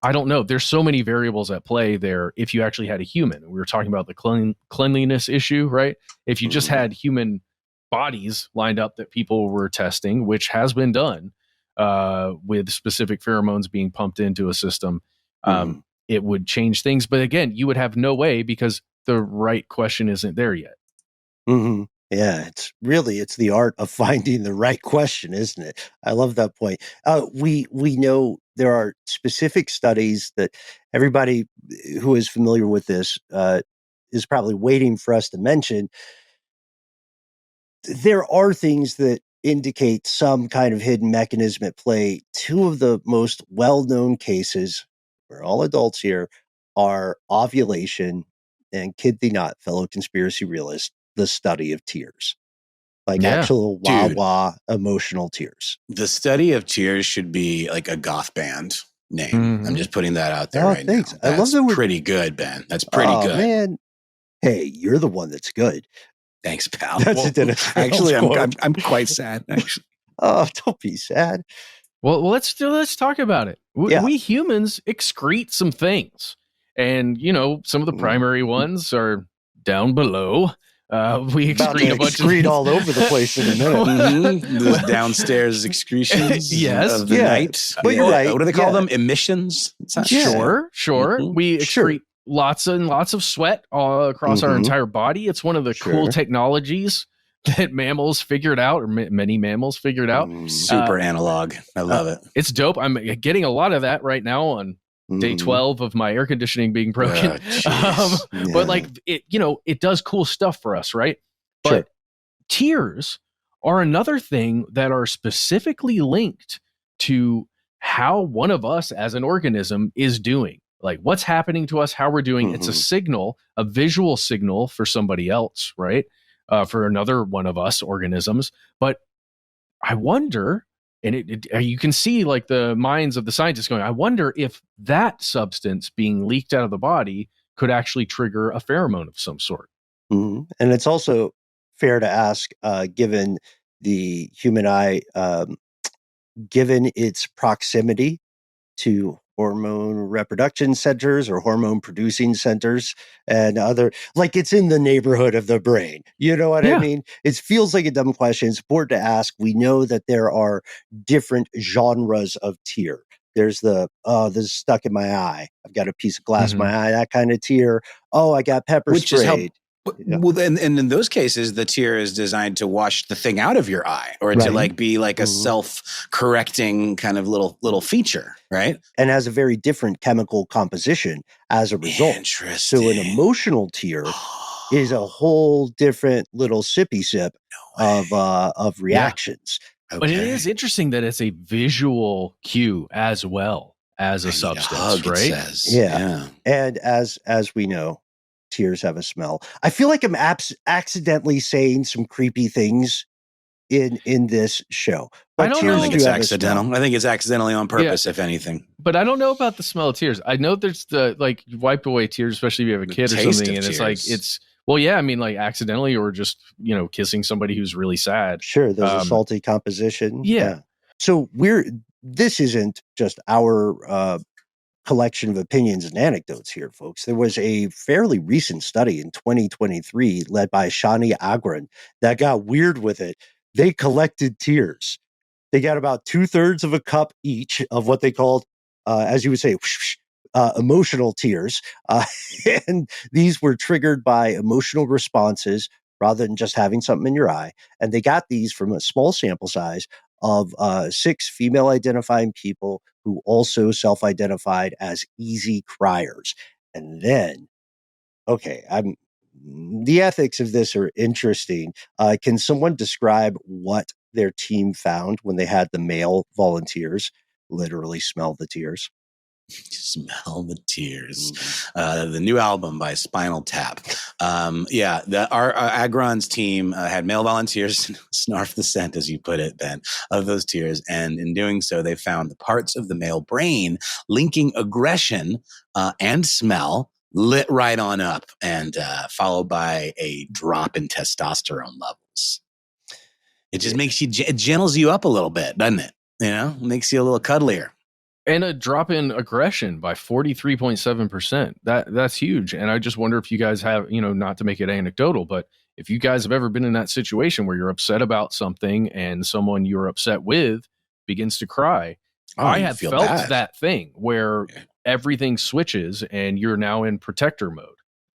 I don't know, there's so many variables at play there. If you actually had a human, we were talking about the cleanliness issue, right? If you just had human bodies lined up that people were testing, which has been done with specific pheromones being pumped into a system, it would change things. But again, you would have no way because the right question isn't there yet. Mm-hmm. Yeah, it's the art of finding the right question, isn't it? I love that point. We know there are specific studies that everybody who is familiar with this is probably waiting for us to mention. There are things that indicate some kind of hidden mechanism at play. Two of the most well-known cases, we're all adults here, are ovulation and, kid thee not, fellow conspiracy realist, the study of tears. like actual wah-wah emotional tears. The study of tears should be like a goth band name. I'm just putting that out there now. Thanks. I love that. Pretty good, Ben. That's pretty good. Man. Hey, you're the one that's good. Thanks, pal. Actually, I'm quite sad, actually. Oh, don't be sad. Well, let's talk about it. We humans excrete some things. And, some of the primary ones are down below. We excrete a bunch of all over the place in a minute. Those downstairs excretions of the night. But you're right. What do they call them? Emissions? Sure. Mm-hmm. We excrete lots and lots of sweat across our entire body. It's one of the cool technologies that mammals figured out, or many mammals figured out. Super analog. I love it. It's dope. I'm getting a lot of that right now on day 12 of my air conditioning being broken. But like it does cool stuff for us, right? But tears are another thing that are specifically linked to how one of us as an organism is doing. Like what's happening to us, how we're doing. It's a signal, a visual signal for somebody else, right? For another one of us organisms. But I wonder, and you can see like the minds of the scientists going, I wonder if that substance being leaked out of the body could actually trigger a pheromone of some sort. And it's also fair to ask, given the human eye, given its proximity to hormone reproduction centers or hormone producing centers and other, like it's in the neighborhood of the brain. You know what I mean? It feels like a dumb question. It's important to ask. We know that there are different genres of tear. There's this is stuck in my eye. I've got a piece of glass in my eye, that kind of tear. Oh, I got pepper sprayed. Well, and in those cases, the tear is designed to wash the thing out of your eye, or to like be like a self-correcting kind of little feature, right? And has a very different chemical composition as a result. Interesting. So an emotional tear is a whole different little sippy sip of reactions. Okay. But it is interesting that it's a visual cue as well as a substance, right? It says. And as we know, tears have a smell. I feel like I'm accidentally saying some creepy things in this show. But I don't think it's accidental. I think it's accidentally on purpose, if anything. But I don't know about the smell of tears. I know there's the like you wipe away tears, especially if you have a kid or something, and it's like like accidentally or just kissing somebody who's really sad. Sure, there's a salty composition. Yeah. So this isn't just our collection of opinions and anecdotes here, folks. There was a fairly recent study in 2023 led by Shani Agran that got weird with it. They collected tears. They got about 2/3 of a cup each of what they called, as you would say, emotional tears. And these were triggered by emotional responses rather than just having something in your eye. And they got these from a small sample size of 6 female identifying people who also self-identified as easy criers. And then, the ethics of this are interesting. Can someone describe what their team found when they had the male volunteers literally smell the tears? Smell the tears. The new album by Spinal Tap. Our Agron's team had male volunteers snarf the scent, as you put it, Ben, of those tears. And in doing so, they found the parts of the male brain linking aggression and smell lit right on up, and followed by a drop in testosterone levels. It just makes you, it gentles you up a little bit, doesn't it? Makes you a little cuddlier. And a drop in aggression by 43.7%. That's huge. And I just wonder if you guys have, not to make it anecdotal, but if you guys have ever been in that situation where you're upset about something and someone you're upset with begins to cry. I have felt that thing where everything switches and you're now in protector mode.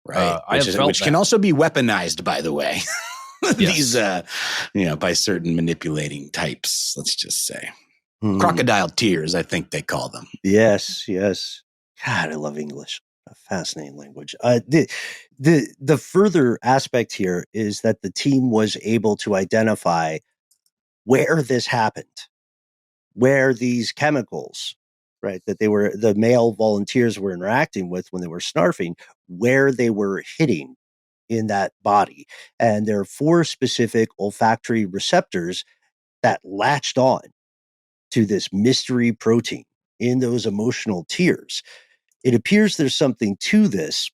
Right. Which can also be weaponized, by the way. These, by certain manipulating types, let's just say. Crocodile tears, I think they call them. Yes. God, I love English. A fascinating language. The further aspect here is that the team was able to identify where this happened, where these chemicals, right, that the male volunteers were interacting with when they were snarfing, where they were hitting in that body. And there are 4 specific olfactory receptors that latched on to this mystery protein in those emotional tears. It appears there's something to this.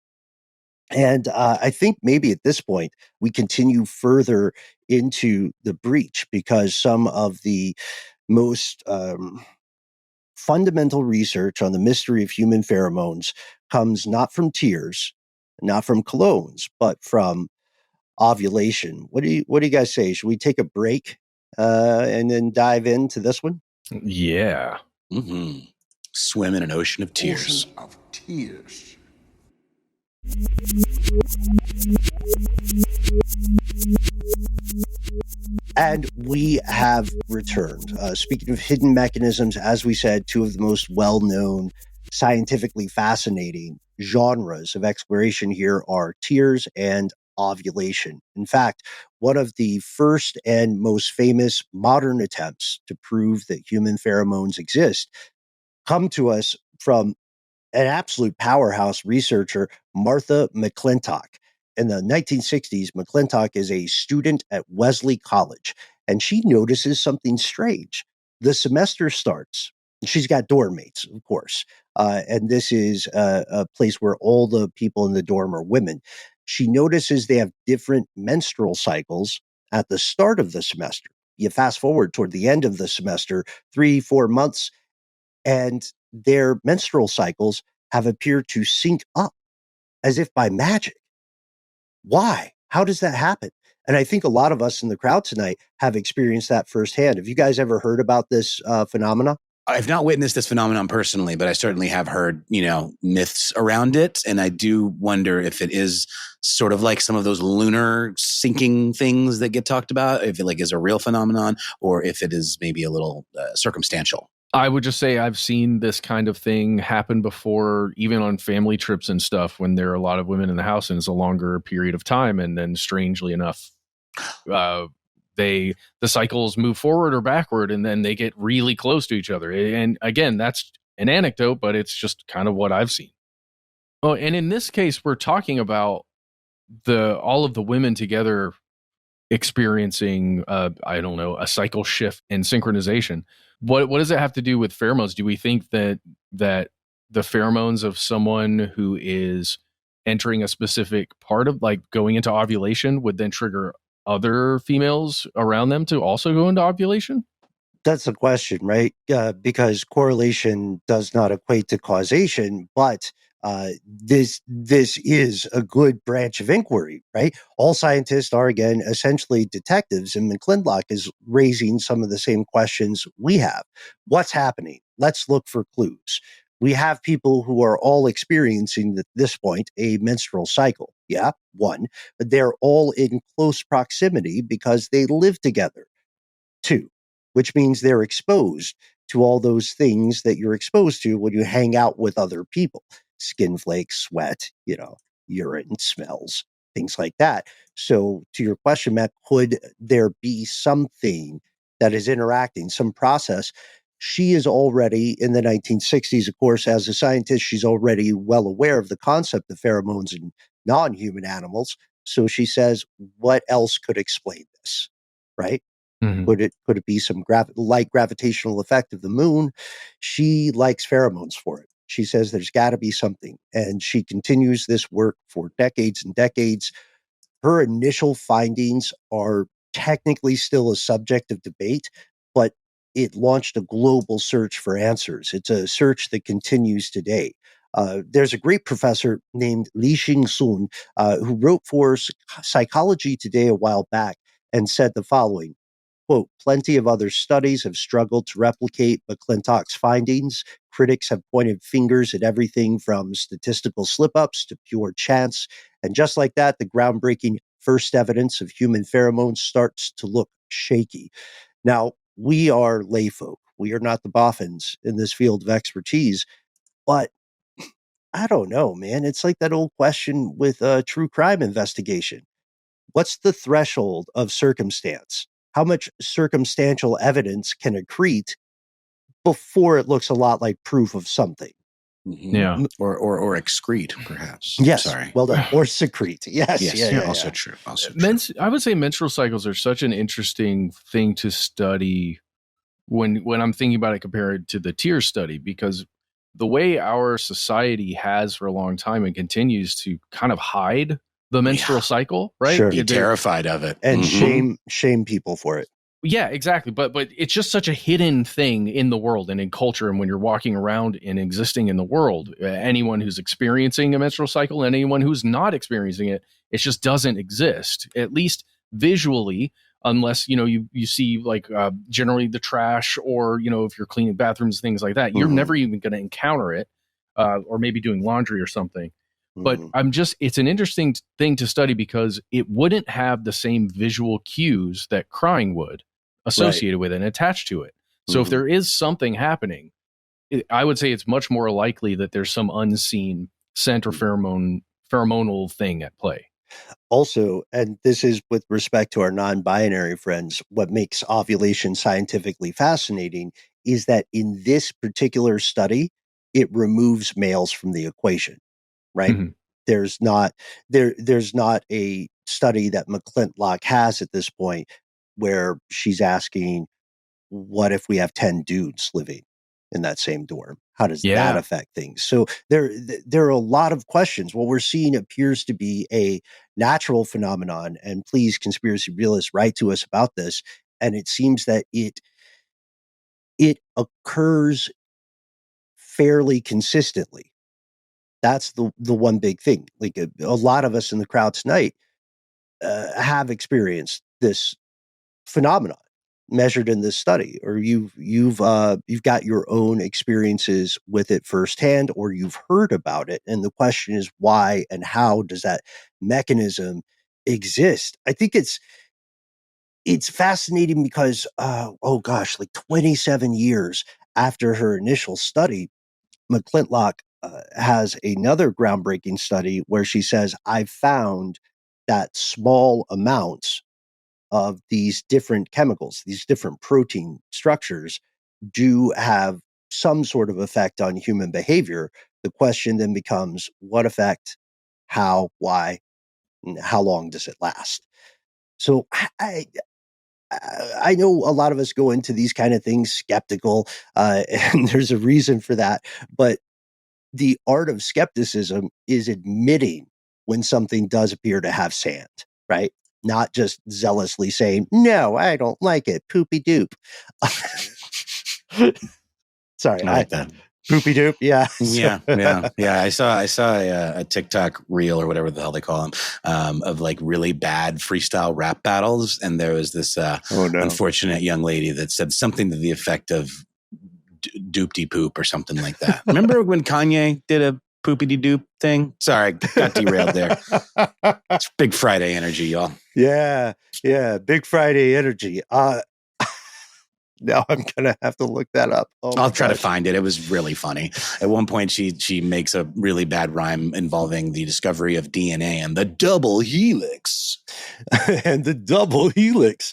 And I think maybe at this point, we continue further into the breach, because some of the most fundamental research on the mystery of human pheromones comes not from tears, not from colognes, but from ovulation. What do you guys say? Should we take a break and then dive into this one? Yeah. Mm-hmm. Swim in an ocean of tears. Ocean of tears. And we have returned. Speaking of hidden mechanisms, as we said, 2 of the most well-known, scientifically fascinating genres of exploration here are tears and ovulation. In fact, one of the first and most famous modern attempts to prove that human pheromones exist come to us from an absolute powerhouse researcher, Martha McClintock. In the 1960s, McClintock is a student at Wesley College, and she notices something strange. The semester starts. She's got dorm mates, of course, and this is a place where all the people in the dorm are women. She notices they have different menstrual cycles at the start of the semester. You fast forward toward the end of the semester, 3-4 months, and their menstrual cycles have appeared to sync up as if by magic. Why? How does that happen? And I think a lot of us in the crowd tonight have experienced that firsthand. Have you guys ever heard about this phenomena? I've not witnessed this phenomenon personally, but I certainly have heard, myths around it. And I do wonder if it is sort of like some of those lunar sinking things that get talked about, if it is a real phenomenon, or if it is maybe a little circumstantial. I would just say I've seen this kind of thing happen before, even on family trips and stuff, when there are a lot of women in the house and it's a longer period of time. And then strangely enough, the cycles move forward or backward, and then they get really close to each other. And again, that's an anecdote, but it's just kind of what I've seen. Oh, and in this case, we're talking about all of the women together experiencing, a cycle shift and synchronization. What does it have to do with pheromones? Do we think that the pheromones of someone who is entering a specific part of, like, going into ovulation, would then trigger other females around them to also go into ovulation? That's the question, right? Because correlation does not equate to causation, but this is a good branch of inquiry, right? All scientists are, again, essentially detectives, and McClintock is raising some of the same questions we have. What's happening? Let's look for clues. We have people who are all experiencing, at this point, a menstrual cycle. Yeah, one. But they're all in close proximity because they live together. 2, which means they're exposed to all those things that you're exposed to when you hang out with other people. Skin flakes, sweat, urine, smells, things like that. So to your question, Matt, could there be something that is interacting, some process? She is already in the 1960s, of course, as a scientist, she's already well aware of the concept of pheromones in non-human animals. So she says, what else could explain this, right? Mm-hmm. Could it be some light gravitational effect of the moon? She likes pheromones for it. She says there's got to be something. And she continues this work for decades and decades. Her initial findings are technically still a subject of debate, but it launched a global search for answers. It's a search that continues today. There's a great professor named Li-Xing Sun who wrote for Psychology Today a while back and said the following. Quote, plenty of other studies have struggled to replicate McClintock's findings. Critics have pointed fingers at everything from statistical slip-ups to pure chance. And just like that, the groundbreaking first evidence of human pheromones starts to look shaky. Now, we are layfolk. We are not the boffins in this field of expertise. But I don't know, man. It's like that old question with a true crime investigation. What's the threshold of circumstance? How much circumstantial evidence can accrete before it looks a lot like proof of something? Yeah. Or excrete, perhaps. Yes. Sorry. Well done. Or secrete. Yes. Yeah. Also true. I would say menstrual cycles are such an interesting thing to study when I'm thinking about it compared to the tear study, because the way our society has for a long time and continues to kind of hide the menstrual cycle, right? Sure. Be terrified of it. And shame people for it. Yeah, exactly. But it's just such a hidden thing in the world and in culture. And when you're walking around and existing in the world, anyone who's experiencing a menstrual cycle and anyone who's not experiencing it, it just doesn't exist, at least visually, unless, you see like generally the trash or, if you're cleaning bathrooms, things like that, you're never even going to encounter it or maybe doing laundry or something. But it's an interesting thing to study because it wouldn't have the same visual cues that crying would associated with it and attached to it. So if there is something happening, I would say it's much more likely that there's some unseen scent or pheromonal thing at play. Also, and this is with respect to our non-binary friends, what makes ovulation scientifically fascinating is that in this particular study, it removes males from the equation. Right? There's not a study that McClintock has at this point where she's asking, what if we have 10 dudes living in that same dorm? How does that affect things? So there are a lot of questions. What we're seeing appears to be a natural phenomenon, and please, conspiracy realists, write to us about this. And it seems that it occurs fairly consistently. That's the one big thing. Like a lot of us in the crowd tonight have experienced this phenomenon measured in this study, or you've got your own experiences with it firsthand, or you've heard about it. And the question is, why and how does that mechanism exist? I think it's fascinating because like 27 years after her initial study, McClintock has another groundbreaking study where she says, I've found that small amounts of these different chemicals, these different protein structures, do have some sort of effect on human behavior. The question then becomes, what effect, how, why, and how long does it last? So I know a lot of us go into these kind of things skeptical, and there's a reason for that. But the art of skepticism is admitting when something does appear to have sand, right? Not just zealously saying, no, I don't like it. Poopy doop. Sorry. I like that. Poopy doop. Yeah. Yeah. I saw a TikTok reel or whatever the hell they call them of like really bad freestyle rap battles. And there was this unfortunate young lady that said something to the effect of doopty poop or something like that. Remember when Kanye did a poopity doop thing? Sorry, got derailed there. It's Big Friday energy, y'all. Yeah. Big Friday energy. Now I'm gonna have to look that up. I'll try to find it. It was really funny. At one point, she makes a really bad rhyme involving the discovery of DNA and the double helix. And the double helix.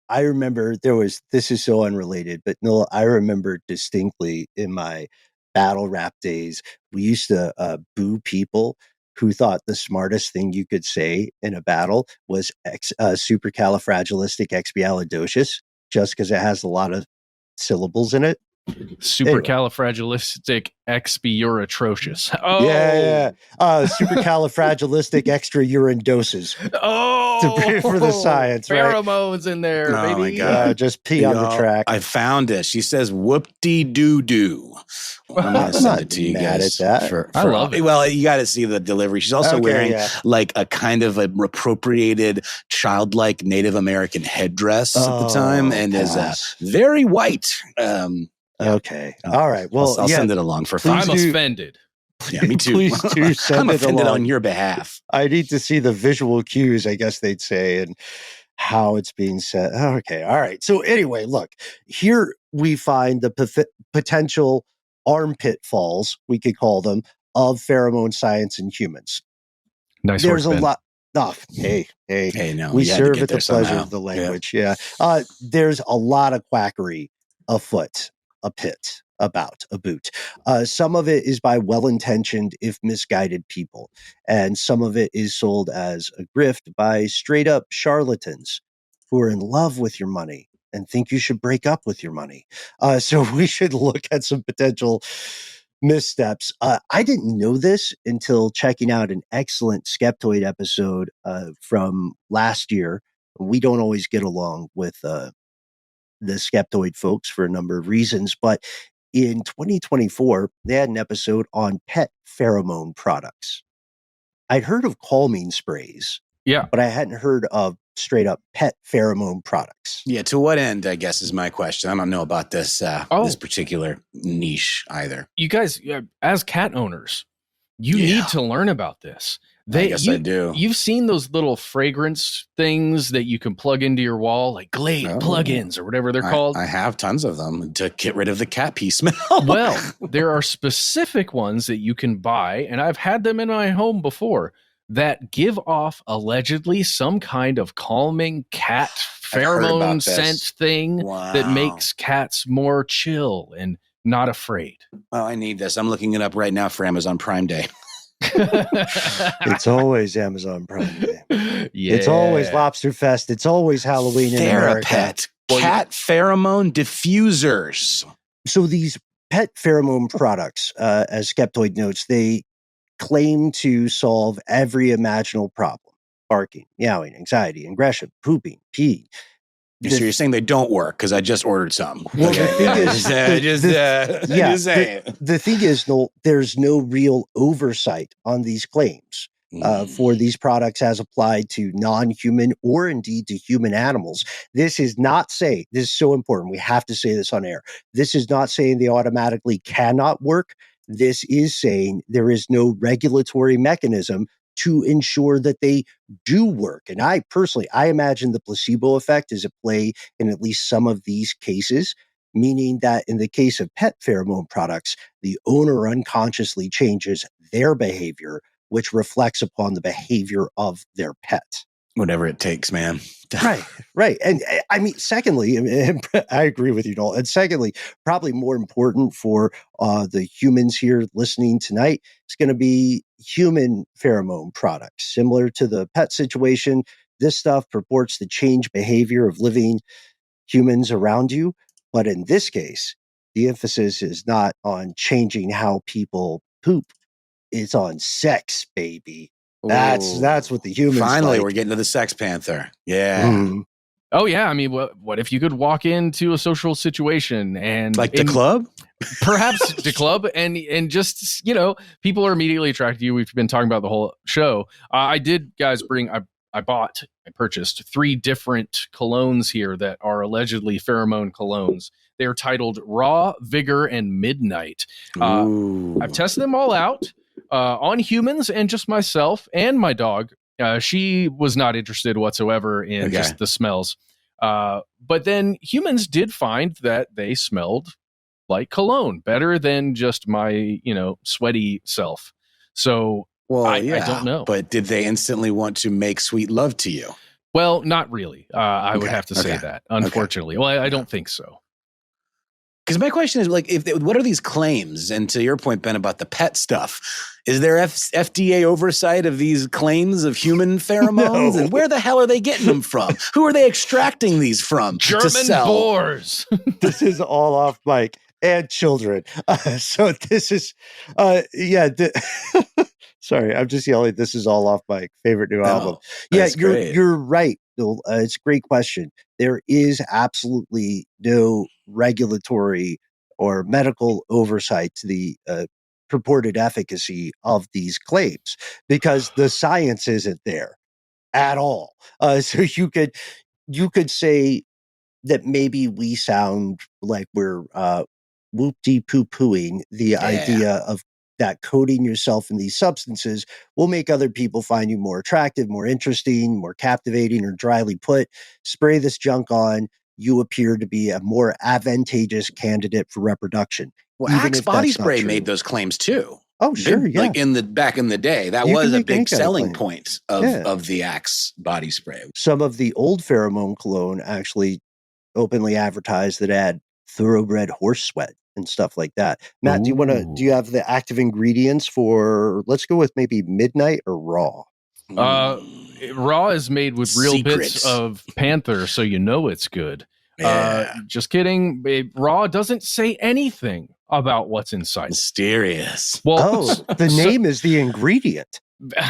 I remember this is so unrelated, but Noel, I remember distinctly in my battle rap days, we used to boo people who thought the smartest thing you could say in a battle was supercalifragilisticexpialidocious, just because it has a lot of syllables in it. Supercalifragilisticexpialidocious. Oh, yeah. Supercalifragilisticextraurine Oh, for the science, right? Pheromones in there, baby. My God. Just pee on the track. I found it. She says, whoop-de-doo-doo. I'm going to send it to you guys. At that. I love it. Well, you got to see the delivery. She's also wearing like a kind of a appropriated childlike Native American headdress at the time and is very white. Okay. All right. Well, I'll send it along for fun. I'm offended. Yeah, me too. Please do send I'm it offended along on your behalf. I need to see the visual cues, I guess they'd say, and how it's being said. Okay. All right. So anyway, look, here we find the potential armpit falls, we could call them, of pheromone science in humans. Nice. There's work, a lot. Oh, hey, no, we serve at the pleasure of the language. Yeah. There's a lot of quackery afoot, a pit. about a boot. Some of it is by well-intentioned, if misguided people. And some of it is sold as a grift by straight-up charlatans who are in love with your money and think you should break up with your money. So we should look at some potential missteps. I didn't know this until checking out an excellent Skeptoid episode from last year. We don't always get along with the Skeptoid folks for a number of reasons, but in 2024, they had an episode on pet pheromone products. I'd heard of calming sprays, but I hadn't heard of straight up pet pheromone products. Yeah, to what end, I guess, is my question. I don't know about this this particular niche either. You guys, as cat owners, you need to learn about this. I guess I do. You've seen those little fragrance things that you can plug into your wall, like Glade plugins or whatever they're called. I have tons of them to get rid of the cat pee smell. Well, there are specific ones that you can buy, and I've had them in my home before, that give off allegedly some kind of calming cat pheromone scent thing that makes cats more chill and not afraid. Oh, I need this. I'm looking it up right now for Amazon Prime Day. It's always Amazon Prime Day. Yeah. It's always Lobster Fest. It's always Halloween in America. Therapet, cat pheromone diffusers. So these pet pheromone products, as Skeptoid notes, they claim to solve every imaginable problem: barking, meowing, anxiety, aggression, pooping, pee. So you're saying they don't work because I just ordered some. Well, the thing is, Noel, there's no real oversight on these claims for these products as applied to non-human or indeed to human animals. This is not saying, this is so important, we have to say this on air. This is not saying they automatically cannot work. This is saying there is no regulatory mechanism to ensure that they do work. And I imagine the placebo effect is at play in at least some of these cases, meaning that in the case of pet pheromone products, the owner unconsciously changes their behavior, which reflects upon the behavior of their pet. Whatever it takes, man. Right. And I mean, secondly, I agree with you, Noel. And secondly, probably more important for the humans here listening tonight, it's going to be human pheromone products. Similar to the pet situation, this stuff purports to change behavior of living humans around you. But in this case, the emphasis is not on changing how people poop. It's on sex, baby. That's what the humans finally like. We're getting to the Sex Panther. Yeah. Mm. Oh yeah. I mean, what if you could walk into a social situation and like the club? Perhaps the club and just, people are immediately attracted to you. We've been talking about the whole show. I purchased 3 different colognes here that are allegedly pheromone colognes. They're titled Raw, Vigor, and Midnight. I've tested them all out on humans and just myself and my dog. She was not interested whatsoever in just the smells. But then humans did find that they smelled like cologne, better than just my, sweaty self. So I don't know. But did they instantly want to make sweet love to you? Well, not really. I would have to say that, unfortunately. Well, I don't think so. Because my question is, what are these claims? And to your point, Ben, about the pet stuff, is there FDA oversight of these claims of human pheromones? No. And where the hell are they getting them from? Who are they extracting these from? German boars. This is all off mic and children. So this is, sorry, I'm just yelling. This is all off my favorite new album. Yeah, you're right. It's a great question. There is absolutely no regulatory or medical oversight to the purported efficacy of these claims because the science isn't there at all. So you could say that maybe we sound like we're whoop-de-poo-pooing the idea of that coating yourself in these substances will make other people find you more attractive, more interesting, more captivating, or dryly put, spray this junk on, you appear to be a more advantageous candidate for reproduction. Well, Axe body spray made those claims too. Oh, sure, yeah. Like back in the day, that was a big selling point of the Axe body spray. Some of the old pheromone cologne actually openly advertised that it had thoroughbred horse sweat and stuff like that. Matt, do you have the active ingredients for, let's go with maybe midnight or raw? Raw is made with real bits of panther, so you know it's good. Just kidding. Raw doesn't say anything about what's inside. Mysterious. Well, the name is the ingredient.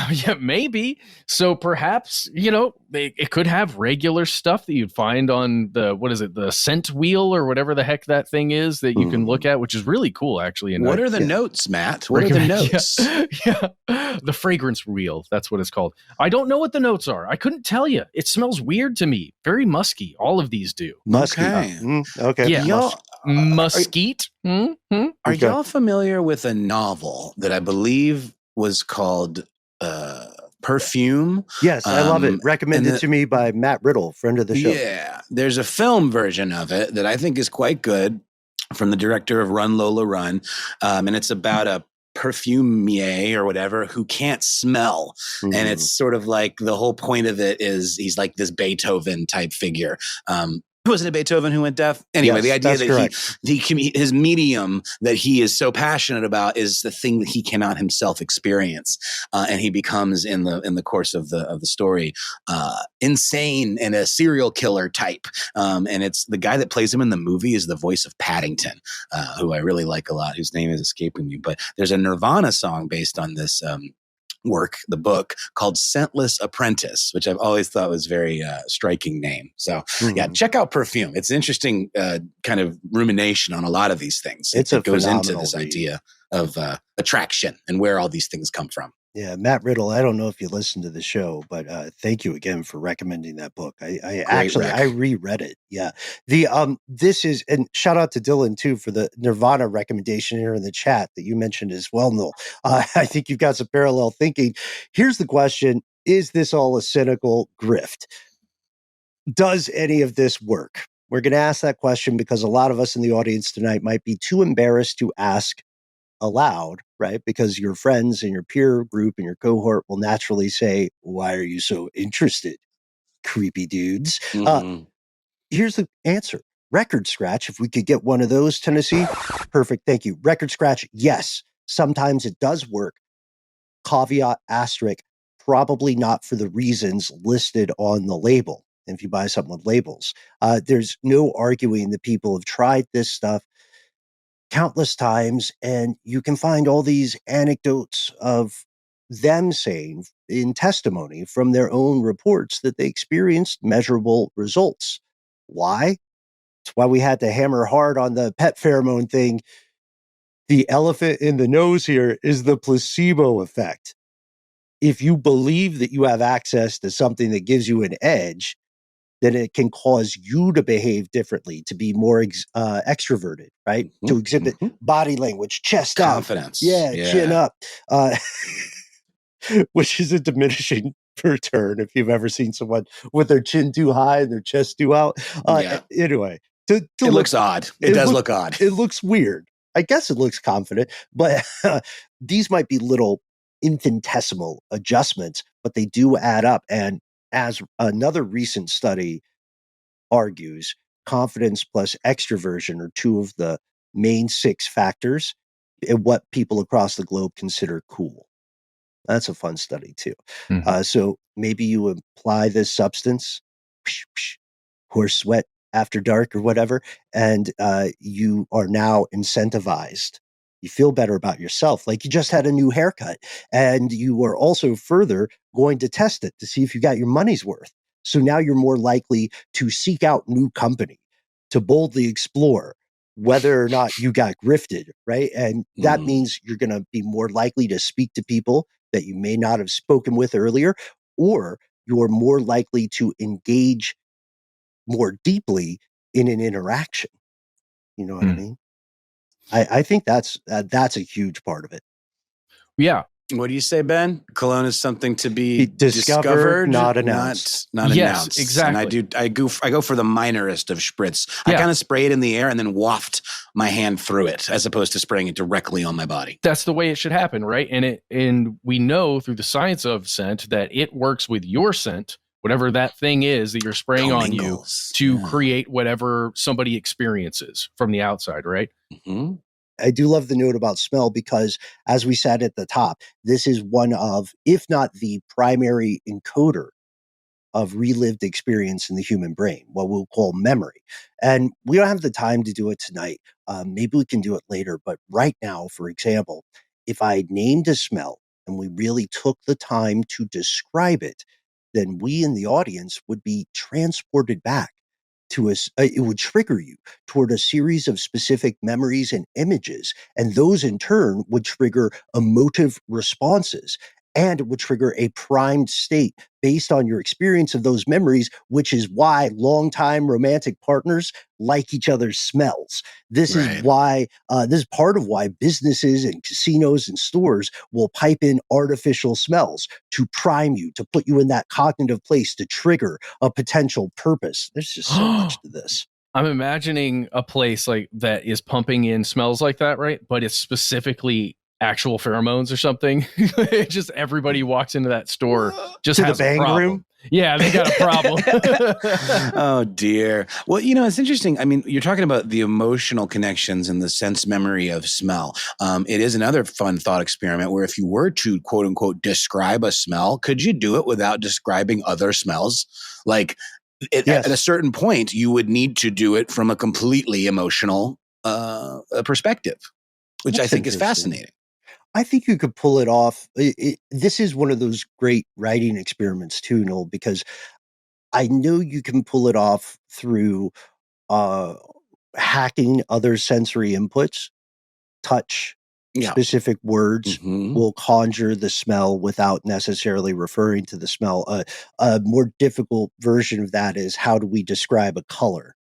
Yeah, maybe. So perhaps, it could have regular stuff that you'd find on the scent wheel or whatever the heck that thing is that you can look at, which is really cool, actually. And what are the notes, Matt? What are the notes? Yeah. The fragrance wheel. That's what it's called. I don't know what the notes are. I couldn't tell you. It smells weird to me. Very musky. All of these do. Musky. Okay. Yeah. Mesquite. Are y'all familiar with a novel that I believe was called Perfume? Yes, I love it. Recommended to me by Matt Riddle, friend of the show. Yeah, there's a film version of it that I think is quite good from the director of Run Lola Run, and it's about a perfumier or whatever who can't smell, and it's sort of like the whole point of it is he's like this Beethoven type figure. Wasn't it Beethoven who went deaf? Anyway, the idea that his medium that he is so passionate about is the thing that he cannot himself experience, and he becomes in the course of the story insane and a serial killer type. And it's the guy that plays him in the movie is the voice of Paddington, who I really like a lot, whose name is escaping me. But there's a Nirvana song based on this the book called Scentless Apprentice, which I've always thought was very striking name. So yeah, check out Perfume. It's an interesting kind of rumination on a lot of these things. It goes into this idea of attraction and where all these things come from. Yeah, Matt Riddle, I don't know if you listened to the show, but thank you again for recommending that book. I reread it. Yeah. This is, and shout out to Dylan too for the Nirvana recommendation here in the chat that you mentioned as well, Noel. I think you've got some parallel thinking. Here's the question. Is this all a cynical grift? Does any of this work? We're going to ask that question because a lot of us in the audience tonight might be too embarrassed to ask aloud, right? Because your friends and your peer group and your cohort will naturally say, why are you so interested, creepy dudes? Here's the answer. Record scratch. If we could get one of those, Tennessee, perfect. Thank you. Record scratch. Yes. Sometimes it does work. Caveat asterisk, probably not for the reasons listed on the label. If you buy something with labels, there's no arguing that people have tried this stuff countless times, and you can find all these anecdotes of them saying in testimony from their own reports that they experienced measurable results. Why? It's why we had to hammer hard on the pet pheromone thing. The elephant in the nose here is the placebo effect. If you believe that you have access to something that gives you an edge, then it can cause you to behave differently, to be more extroverted, right? To exhibit body language, chest confidence. Up. Yeah, chin up, which is a diminishing return if you've ever seen someone with their chin too high and their chest too out. Anyway, it looks odd. It does look odd. It looks weird. I guess it looks confident, but these might be little infinitesimal adjustments, but they do add up. And as another recent study argues, confidence plus extroversion are two of the main 6 factors in what people across the globe consider cool. That's a fun study too. So maybe you apply this substance, horse sweat after dark or whatever, and you are now incentivized. You feel better about yourself, like you just had a new haircut, and you are also further going to test it to see if you got your money's worth. So now you're more likely to seek out new company, to boldly explore whether or not you got grifted, right? And that means you're going to be more likely to speak to people that you may not have spoken with earlier, or you're more likely to engage more deeply in an interaction. You know what I mean? I think that's a huge part of it. Yeah. What do you say, Ben? Cologne is something to be discovered, not announced. Not announced. Exactly. And I go for the minorest of spritz. I kind of spray it in the air and then waft my hand through it, as opposed to spraying it directly on my body. That's the way it should happen, right? And we know through the science of scent that it works with your scent whatever that thing is that you're spraying on you to Yeah. create whatever somebody experiences from the outside, right? Mm-hmm. I do love the note about smell because, as we said at the top, this is one of, if not the primary encoder of relived experience in the human brain, what we'll call memory. And we don't have the time to do it tonight. Maybe we can do it later. But right now, for example, if I named a smell and we really took the time to describe it, then we in the audience would be transported back to us. It would trigger you toward a series of specific memories and images. And those in turn would trigger emotive responses. And it would trigger a primed state based on your experience of those memories, which is why longtime romantic partners like each other's smells. This is why, this is part of why businesses and casinos and stores will pipe in artificial smells to prime you, to put you in that cognitive place, to trigger a potential purpose. There's just so much to this. I'm imagining a place like that is pumping in smells like that, right? But it's specifically actual pheromones or something. Just everybody walks into that store just to has the bang a problem. room. Yeah, they got a problem. Oh dear. Well, it's interesting. I mean, you're talking about the emotional connections and the sense memory of smell. It is another fun thought experiment where if you were to quote unquote describe a smell, could you do it without describing other smells? Like at a certain point, you would need to do it from a completely emotional perspective, which I think is fascinating. I think you could pull it off. This is one of those great writing experiments too, Noel, because I know you can pull it off through hacking other sensory inputs. Touch, specific words will conjure the smell without necessarily referring to the smell. A more difficult version of that is, how do we describe a color?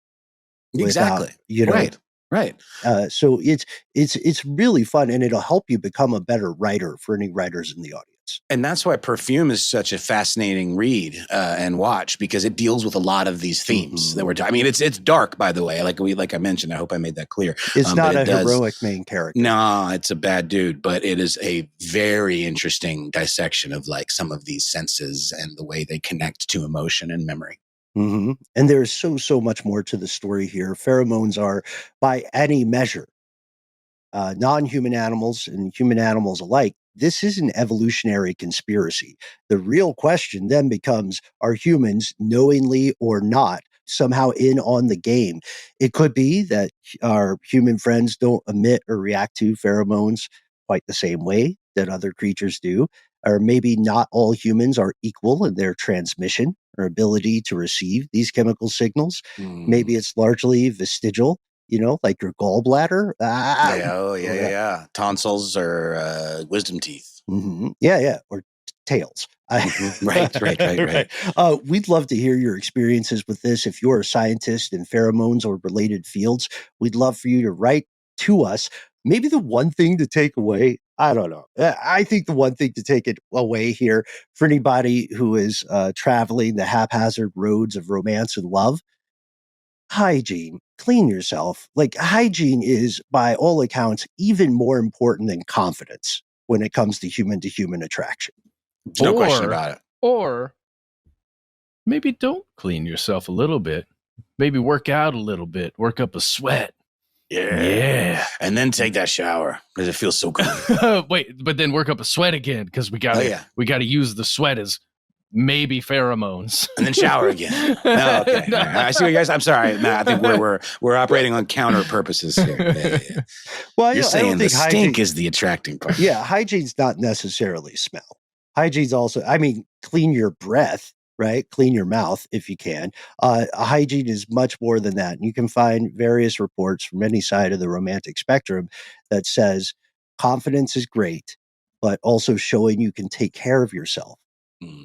Exactly. Without, Right. So it's really fun, and it'll help you become a better writer for any writers in the audience. And that's why Perfume is such a fascinating read and watch, because it deals with a lot of these themes that we're talking. I mean, it's dark, by the way. Like I mentioned, I hope I made that clear. It's not a heroic main character. No, it's a bad dude, but it is a very interesting dissection of like some of these senses and the way they connect to emotion and memory. Mm-hmm. And there's so much more to the story here. Pheromones are, by any measure, non-human animals and human animals alike, this is an evolutionary conspiracy. The real question then becomes, are humans, knowingly or not, somehow in on the game? It could be that our human friends don't emit or react to pheromones quite the same way that other creatures do. Or maybe not all humans are equal in their transmission or ability to receive these chemical signals. Maybe it's largely vestigial, like your gallbladder. Yeah. Tonsils or wisdom teeth. Yeah. Or tails. Right. We'd love to hear your experiences with this. If you're a scientist in pheromones or related fields, we'd love for you to write to us. Maybe the one thing to take away, I don't know. I think the one thing to take it away here for anybody who is traveling the haphazard roads of romance and love, hygiene. Clean yourself. Like, hygiene is, by all accounts, even more important than confidence when it comes to human attraction. No question about it. Or maybe don't clean yourself a little bit. Maybe work out a little bit. Work up a sweat. Yeah. And then take that shower because it feels so good. Wait, but then work up a sweat again, because we gotta use the sweat as maybe pheromones. And then shower again. No, okay. No. I see what you guys. I'm sorry. No, I think we're operating on counter purposes here. Yeah. Well, you're saying the stink is the attracting part. Yeah, hygiene's not necessarily smell. Hygiene's also, clean your breath, right? Clean your mouth if you can. Hygiene is much more than that. And you can find various reports from any side of the romantic spectrum that says confidence is great, but also showing you can take care of yourself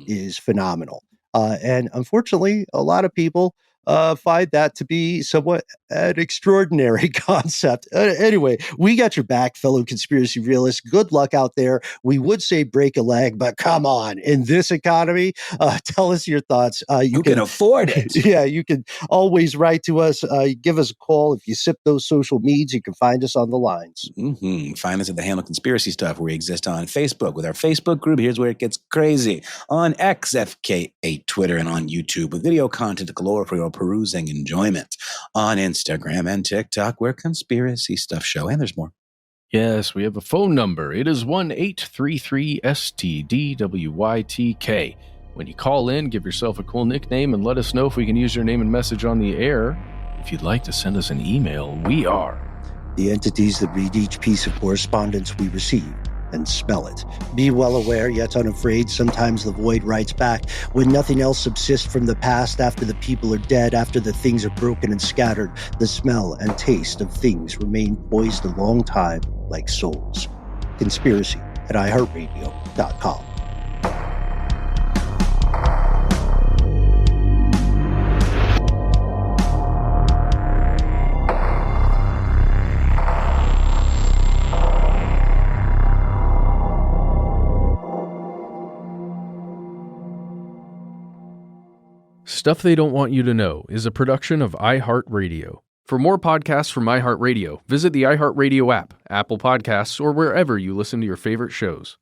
is phenomenal. And unfortunately, a lot of people find that to be somewhat an extraordinary concept. Anyway, we got your back, fellow conspiracy realists. Good luck out there. We would say break a leg, but come on, in this economy, tell us your thoughts. You can afford it. Yeah, you can always write to us. Give us a call. If you sip those social medias, you can find us on the lines. Mm-hmm. Find us at the handle Conspiracy Stuff, where we exist on Facebook with our Facebook group. Here's where it gets crazy. On X, FKA, Twitter, and on YouTube with video content galore for your perusing enjoyment. On Instagram and TikTok, we're Conspiracy Stuff Show, and there's more. Yes, we have a phone number. It is 1-833-STDWYTK. When you call in, give yourself a cool nickname and let us know if we can use your name and message on the air. If you'd like to send us an email, we are the entities that read each piece of correspondence we receive and smell it. Be well aware, yet unafraid, sometimes the void writes back. When nothing else subsists from the past, after the people are dead, after the things are broken and scattered, the smell and taste of things remain poised a long time like souls. Conspiracy at iHeartRadio.com. Stuff They Don't Want You to Know is a production of iHeartRadio. For more podcasts from iHeartRadio, visit the iHeartRadio app, Apple Podcasts, or wherever you listen to your favorite shows.